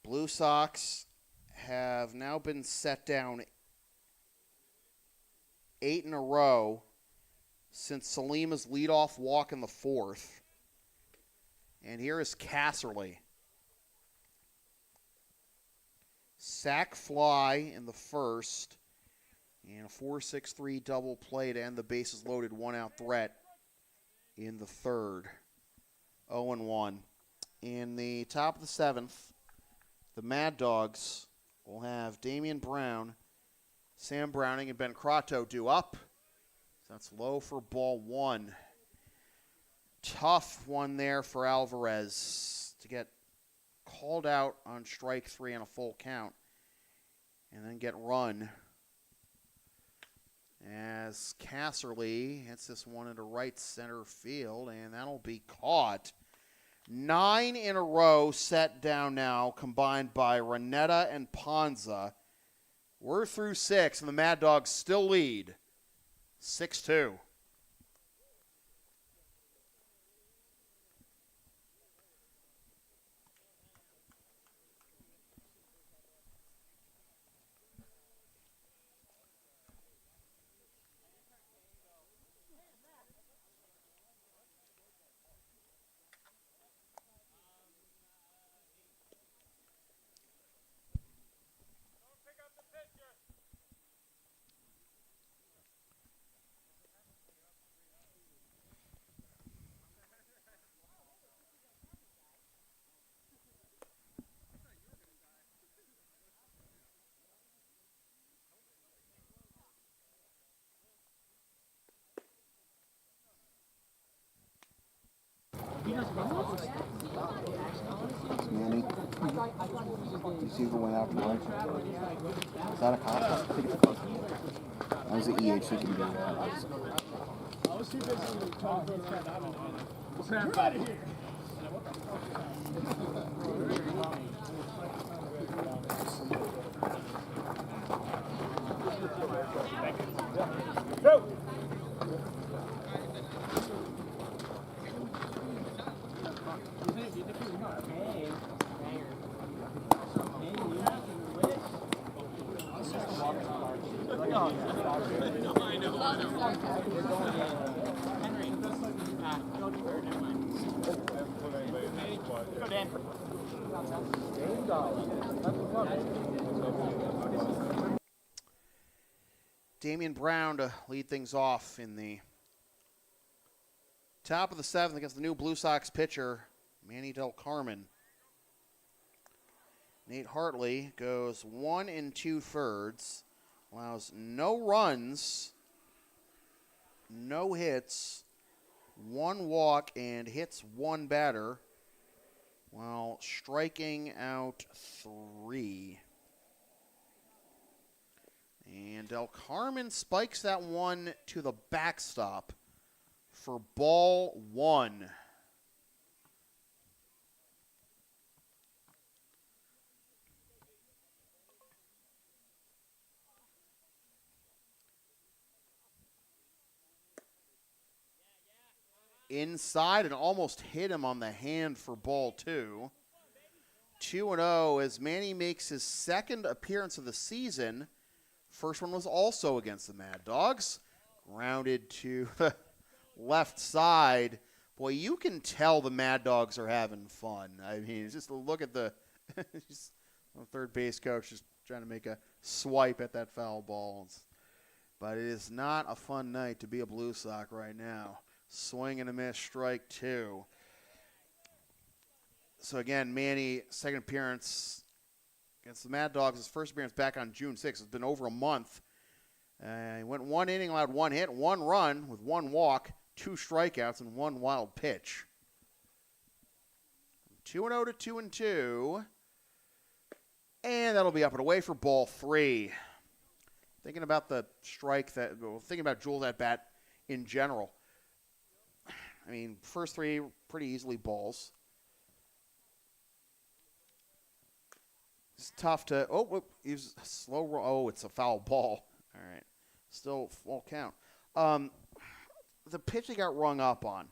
Blue Sox have now been set down 8 in a row since Salima's leadoff walk in the 4th. And here is Casserly. Sack fly in the first, and a 4-6-3 double play to end the bases loaded 1-out threat in the third. 0-1. In the top of the 7th, the Mad Dogs will have Damian Brown, Sam Browning, and Ben Crotto due up. That's low for ball 1. Tough one there for Alvarez to get called out on strike 3 on a full count and then get run as Casserly hits this one into right center field, and that'll be caught. 9 in a row set down now, combined by Ranetta and Ponza. We're through 6, and the Mad Dogs still lead 6-2. Manny, you see who went out for lunch? Is that a cop? I think it's a cop. That was the EHC committee. I was too busy talking to crap out of here. Go! Damian Brown to lead things off in the top of the 7th against the new Blue Sox pitcher, Manny Del Carmen. Nate Hartley goes 1 2/3, allows no runs, no hits, 1 walk, and hits 1 batter while striking out 3. And Del Carmen spikes that one to the backstop for ball 1. Inside and almost hit him on the hand for ball 2. 2-0 as Manny makes his 2nd appearance of the season. First one was also against the Mad Dogs. Grounded to the left side. Boy, you can tell the Mad Dogs are having fun. I mean, just look at the third base coach just trying to make a swipe at that foul ball. But it is not a fun night to be a Blue Sox right now. Swing and a miss, strike 2. So again, Manny, 2nd appearance against the Mad Dogs. His first appearance back on June 6th. It's been over a month. He went 1 inning, allowed 1 hit, 1 run with 1 walk, 2 strikeouts, and 1 wild pitch. 2-0 to 2-2. And that'll be up and away for ball 3. Thinking about the strike thinking about Jules at bat in general. I mean, first 3 pretty easily balls. It's tough to. Oh, he's slow. Oh, it's a foul ball. All right, still full count. The pitch he got rung up on.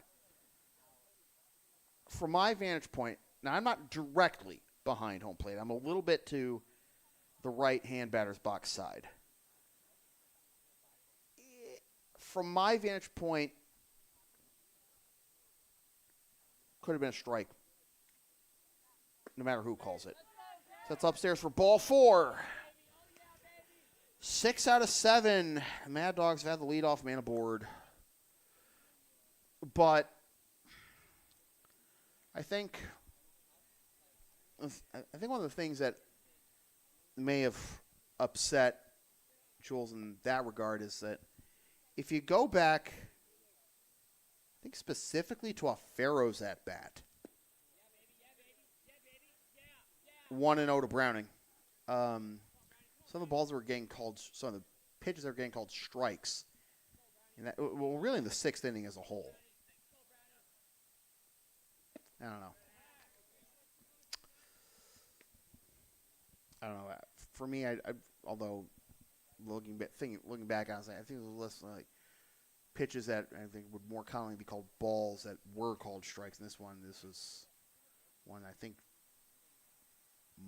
From my vantage point, now I'm not directly behind home plate. I'm a little bit to the right-hand batter's box side. From my vantage point, could have been a strike, no matter who calls it. So that's upstairs for ball 4. 6 out of 7. The Mad Dogs have had the leadoff man aboard. But I think I think one of the things that may have upset Jules in that regard is that if you go back, I think specifically to a Pharaohs at bat, 1-0 to Browning. Some of the balls were getting called, some of the pitches are getting called strikes. And that, well, really in the 6th inning as a whole. I don't know. For me, although looking back, I think it was less like pitches that I think would more commonly be called balls that were called strikes. And this was one I think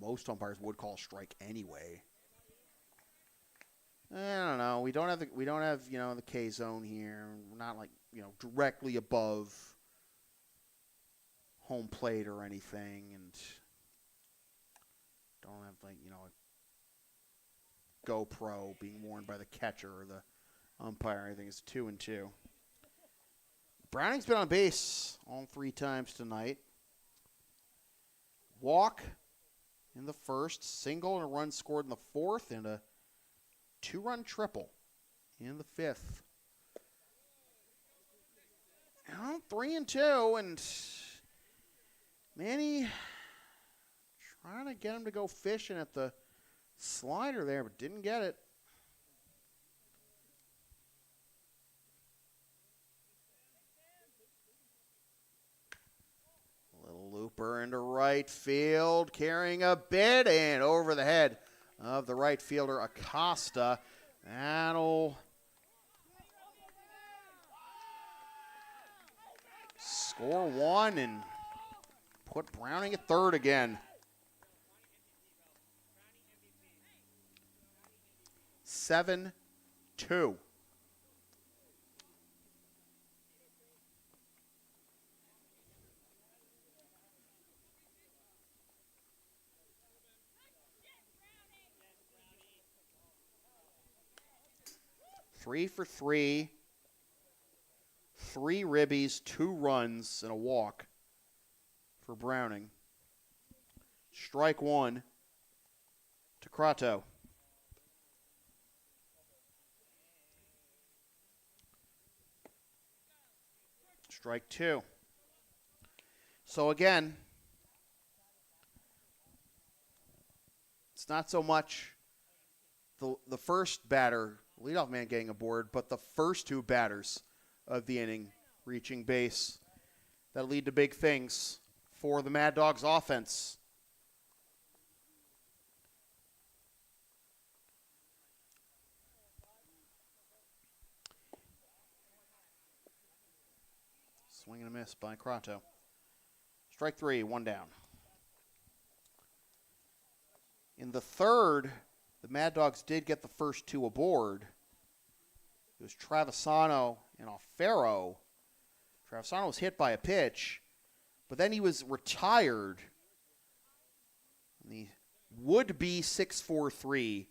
most umpires would call strike anyway. I don't know. We don't have the K zone here. We're not like directly above home plate or anything, and don't have a GoPro being worn by the catcher or the umpire. I think it's 2-2. Browning's been on base all 3 times tonight. Walk in the 1st, single and a run scored in the 4th, and a 2-run triple in the 5th. Now 3-2, and Manny trying to get him to go fishing at the slider there, but didn't get it. Little looper into right field, carrying a bit and over the head of the right fielder Acosta. That'll score 1 and put Browning at 3rd again. 7-2. Three for 3, 3 ribbies, 2 runs, and a walk for Browning. Strike 1 to Crato. Strike 2. So again, it's not so much the first batter, leadoff man, getting aboard, but the first 2 batters of the inning reaching base that lead to big things for the Mad Dogs offense. Swing and a miss by Crato. Strike 3, 1 down. In the 3rd, the Mad Dogs did get the first 2 aboard. It was Travisano and Alfaro. Travisano was hit by a pitch, but then he was retired. And the would-be 6-4-3.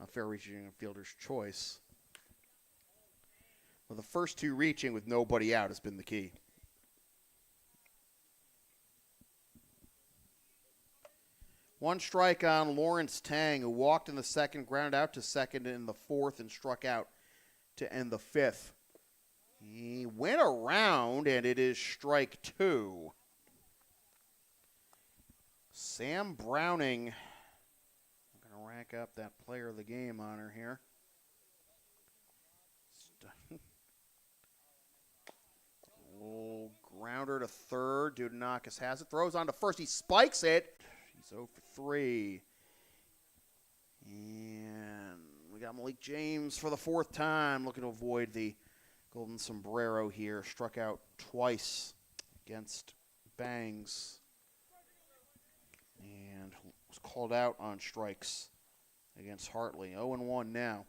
Alfaro reaching a fielder's choice. Well, the first 2 reaching with nobody out has been the key. One strike on Lawrence Tang, who walked in the 2nd, grounded out to 2nd in the 4th, and struck out to end the 5th. He went around, and it is strike 2. Sam Browning, I'm going to rack up that player of the game honor here. Little grounder to 3rd. Dudonakis has it. Throws on to 1st. He spikes it. He's 0 for 3. And we got Malik James for the 4th time, looking to avoid the golden sombrero here. Struck out twice against Bangs. And was called out on strikes against Hartley. 0-1 now.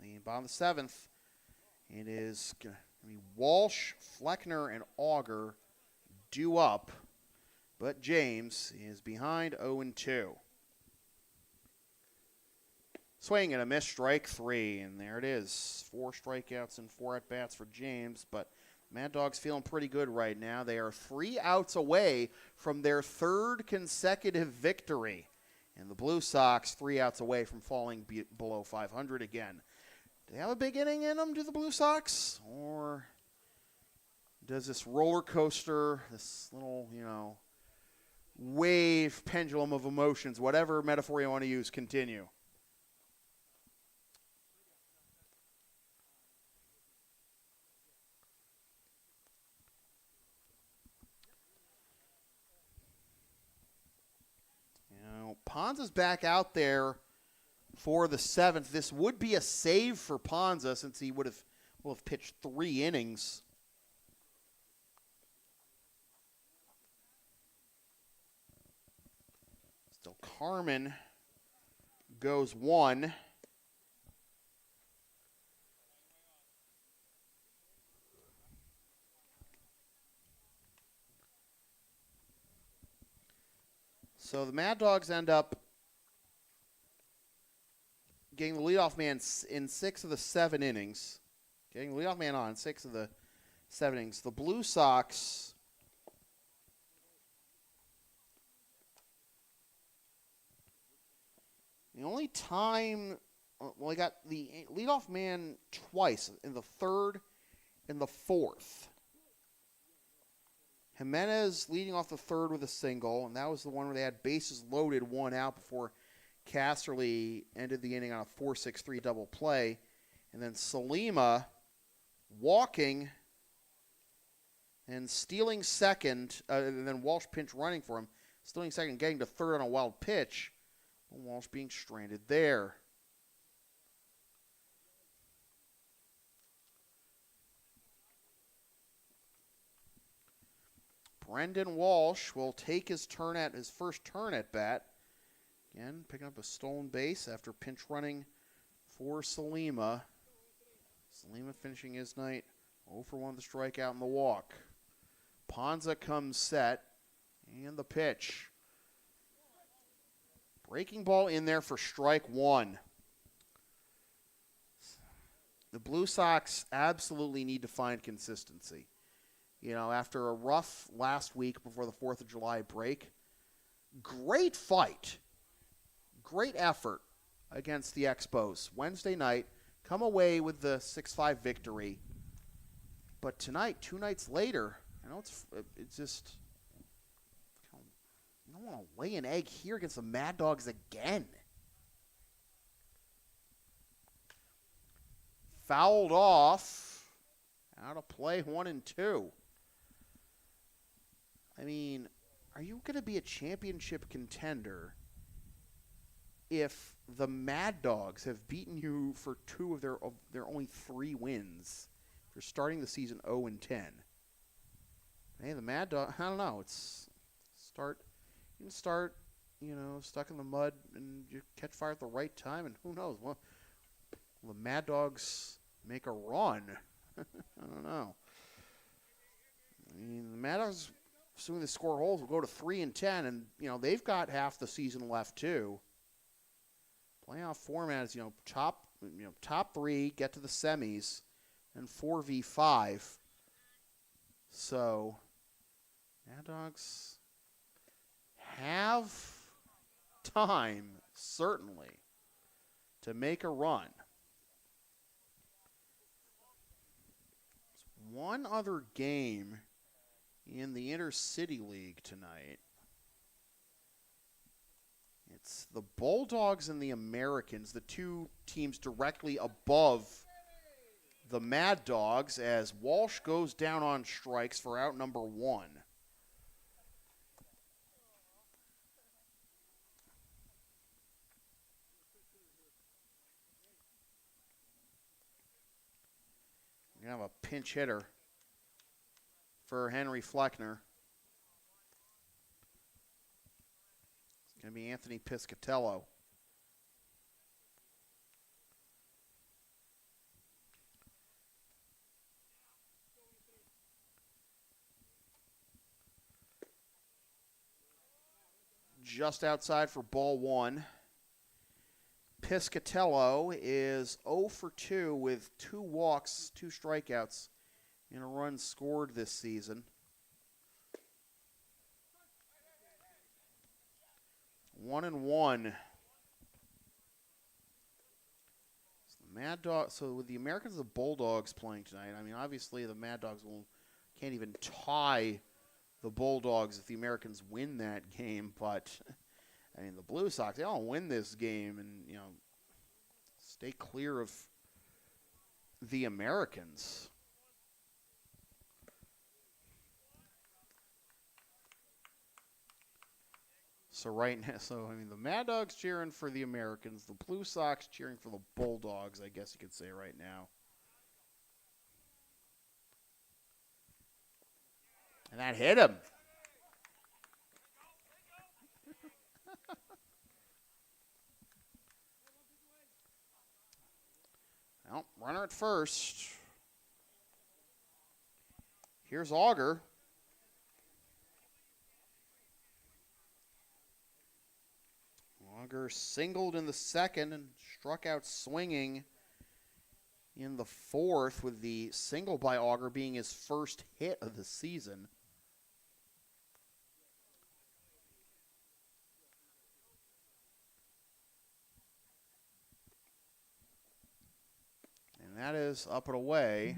The bottom of the 7th. It is going to be Walsh, Fleckner, and Auger due up. But James is behind 0-2. Swing and a miss, strike 3. And there it is. 4 strikeouts and 4 at-bats for James. But Mad Dogs feeling pretty good right now. They are 3 outs away from their 3rd consecutive victory. And the Blue Sox 3 outs away from falling below 500 again. Do they have a big inning in them, do the Blue Sox? Or does this roller coaster, this little, wave pendulum of emotions, whatever metaphor you want to use, continue? Ponza's back out there for the 7th. This would be a save for Ponza since he will have pitched 3 innings. Still Carmen goes 1. So the Mad Dogs end up getting the leadoff man in 6 of the 7 innings. Getting the leadoff man on 6 of the 7 innings. The Blue Sox the only time, they got the leadoff man twice, in the 3rd and the 4th. Jimenez leading off the 3rd with a single, and that was the one where they had bases loaded, 1 out before Casterly ended the inning on a 4-6-3 double play. And then Salima walking and stealing second, and then Walsh pinch running for him, stealing second, getting to 3rd on a wild pitch. Walsh being stranded there. Brendan Walsh will take his first turn at bat. Again, picking up a stolen base after pinch running for Salima. Salima finishing his night 0 for 1 with the strikeout and the walk. Ponza comes set, and the pitch. Breaking ball in there for strike 1. The Blue Sox absolutely need to find consistency. After a rough last week before the 4th of July break, great fight, great effort against the Expos. Wednesday night, come away with the 6-5 victory. But tonight, 2 nights later, it's just, you don't want to lay an egg here against the Mad Dogs again. Fouled off, out of play, 1-2. Are you going to be a championship contender if the Mad Dogs have beaten you for 2 of their only 3 wins? If you're starting the season 0-10. Hey, the Mad Dog, I don't know. You can start, stuck in the mud and you catch fire at the right time, and who knows? Will the Mad Dogs make a run? I don't know. The Mad Dogs, assuming they score holes, will go to 3-10, and they've got half the season left too. Playoff format is top 3 get to the semis, and 4v5. So Mad Dogs have time, certainly, to make a run. There's one other game in the Intercity League tonight. It's the Bulldogs and the Americans, the 2 teams directly above the Mad Dogs, as Walsh goes down on strikes for out number 1. We're going to have a pinch hitter for Henry Fleckner. It's going to be Anthony Piscatello. Just outside for ball 1. Piscatello is 0 for 2 with 2 walks, 2 strikeouts in a run scored this season. 1-1. Mad Dog. So with the Americans and the Bulldogs playing tonight, I mean, obviously the Mad Dogs can't even tie the Bulldogs if the Americans win that game. But I mean, the Blue Sox, they don't win this game, and stay clear of the Americans. So right now, I mean, the Mad Dogs cheering for the Americans, the Blue Sox cheering for the Bulldogs, I guess you could say right now. And that hit him. Well, runner at first. Here's Auger. Auger singled in the second and struck out swinging in the fourth, with the single by Auger being his first hit of the season. And that is up and away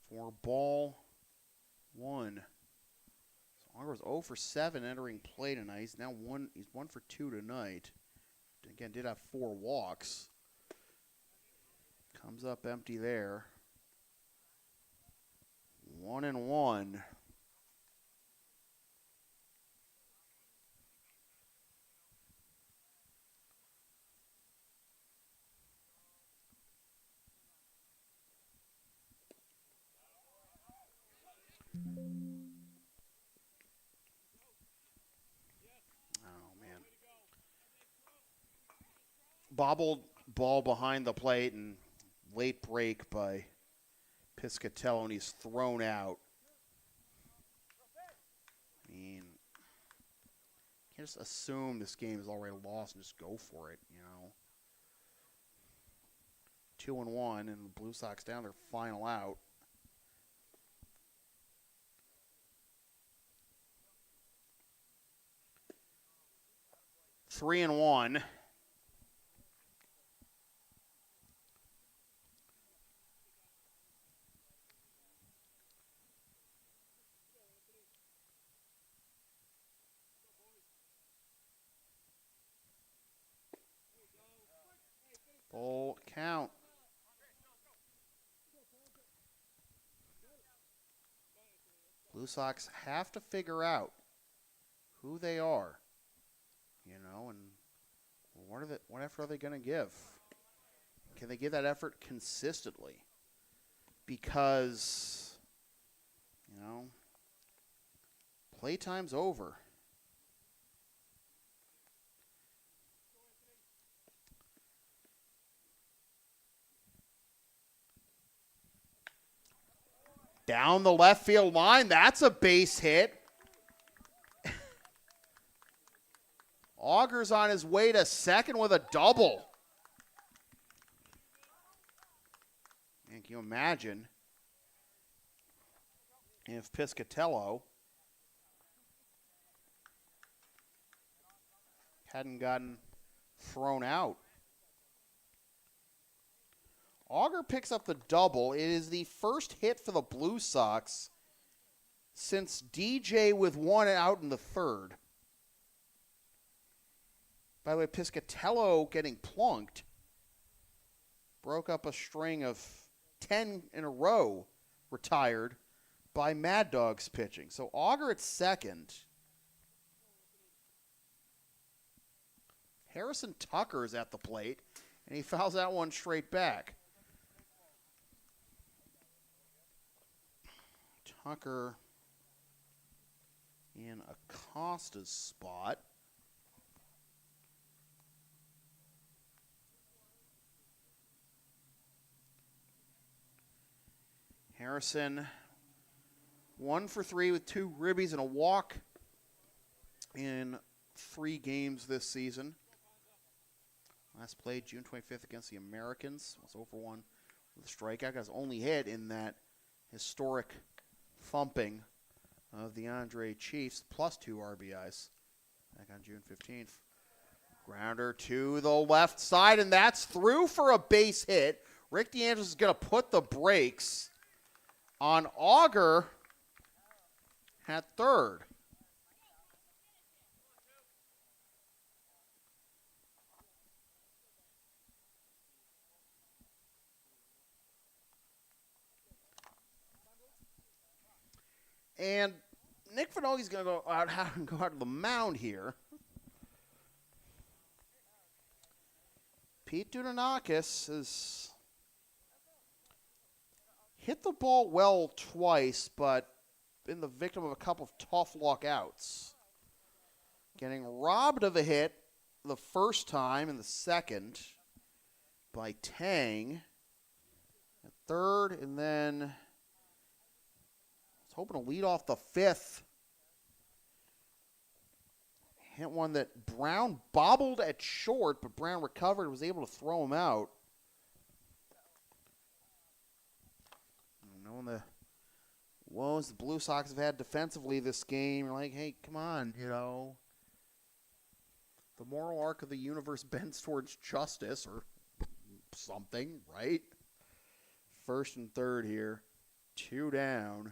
for ball one. Auger was 0 for 7 entering play tonight. He's 1 for 2 tonight. Again, did have 4 walks. Comes up empty there. 1-1. Bobbled ball behind the plate and late break by Piscatello, and he's thrown out. I mean, you can't just assume this game is already lost and just go for it, 2-1, and the Blue Sox down their final out. Three and one. Full count. Blue Sox have to figure out who they are, and what effort are they going to give? Can they give that effort consistently? Because, playtime's over. Down the left field line, that's a base hit. Auger's on his way to second with a double. Man, can you imagine if Piscatello hadn't gotten thrown out? Auger picks up the double. It is the first hit for the Blue Sox since DJ with one out in the third. By the way, Piscatello getting plunked broke up a string of 10 in a row retired by Mad Dogs pitching. So Auger at second. Harrison Tucker is at the plate, and he fouls that one straight back. Tucker in Acosta's spot. Harrison 1 for 3 with 2 ribbies and a walk in 3 games this season. Last played June 25th against the Americans. Was 0-for-1 with a strikeout. Got his only hit in that historic thumping of the Andre Chiefs, plus 2 RBIs back on June 15th. Grounder to the left side, and that's through for a base hit. Rick DeAngelis is going to put the brakes on Auger at third. And Nick Finoggy's going to go out of the mound here. Pete Dudonakis has hit the ball well twice, but been the victim of a couple of tough luck outs. Getting robbed of a hit the first time and the second by Tang at third, and then hoping to lead off the fifth. Hit one that Brown bobbled at short, but Brown recovered and was able to throw him out. Knowing the woes the Blue Sox have had defensively this game, you're like, hey, come on, The moral arc of the universe bends towards justice or something, right? First and third here. 2 down.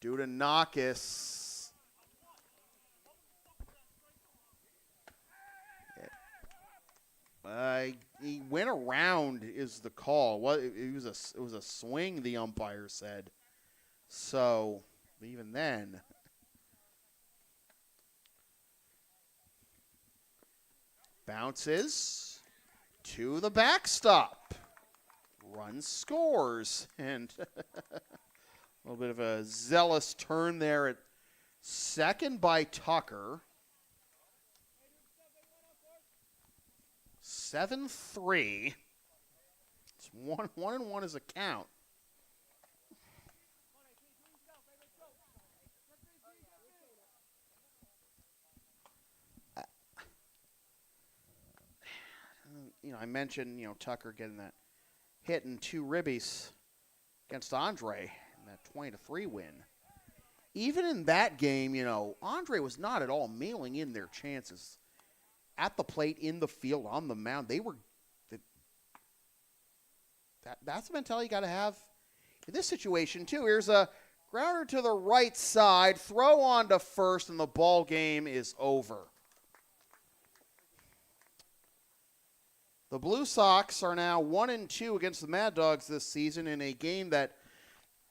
Dudonakis. He went around is the call. It was a swing, the umpire said. So even then, bounces to the backstop. Run scores, and a little bit of a zealous turn there at second by Tucker. 7-3. It's 1-1 is a count. I mentioned, Tucker getting that hit and 2 ribbies against Andre in that 20-3 win. Even in that game, Andre was not at all mailing in their chances at the plate, in the field, on the mound. That's the mentality you got to have in this situation, too. Here's a grounder to the right side, throw on to first, and the ball game is over. The Blue Sox are now 1-2 against the Mad Dogs this season in a game that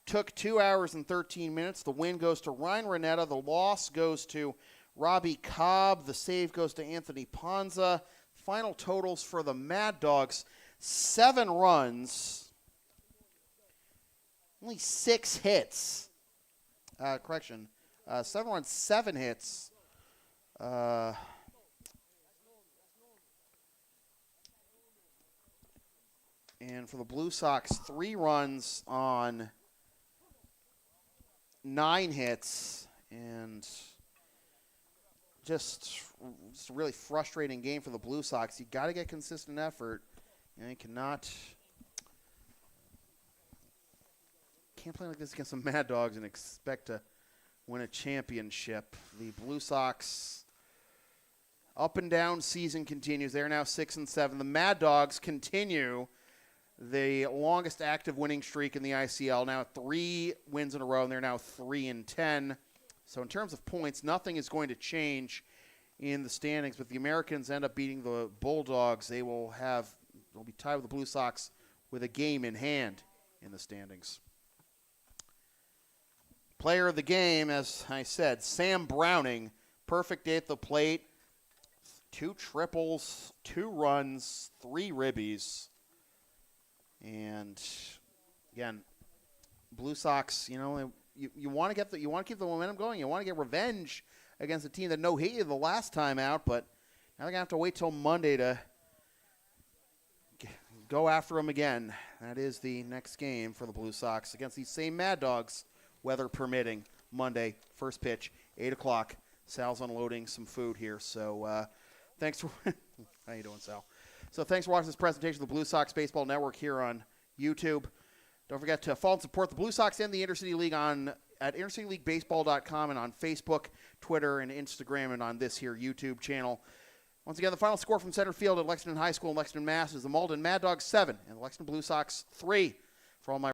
took 2 hours and 13 minutes. The win goes to Ryan Renetta. The loss goes to Robbie Cobb. The save goes to Anthony Ponza. Final totals for the Mad Dogs: 7 runs, only 6 hits. 7 runs, 7 hits. And for the Blue Sox, 3 runs on 9 hits. And just a really frustrating game for the Blue Sox. You got to get consistent effort. You can't play like this against the Mad Dogs and expect to win a championship. The Blue Sox up and down season continues. They're now 6-7. The Mad Dogs continue the longest active winning streak in the ICL, now 3 wins in a row, and they're now 3-10. So in terms of points, nothing is going to change in the standings. But the Americans end up beating the Bulldogs. They'll be tied with the Blue Sox with a game in hand in the standings. Player of the game, as I said, Sam Browning, perfect day at the plate, 2 triples, 2 runs, 3 ribbies. And again, Blue Sox, you want to keep the momentum going. You want to get revenge against a team that no-hit you the last time out, but now they're going to have to wait till Monday to go after them again. That is the next game for the Blue Sox against these same Mad Dogs, weather permitting, Monday, first pitch, 8 o'clock. Sal's unloading some food here, so thanks for How you doing, Sal? So thanks for watching this presentation of the Blue Sox Baseball Network here on YouTube. Don't forget to follow and support the Blue Sox and the Intercity League at intercityleaguebaseball.com and on Facebook, Twitter, and Instagram, and on this here YouTube channel. Once again, the final score from center field at Lexington High School in Lexington, Mass. is the Malden Maddogs 7 and the Lexington Blue Sox 3. For all my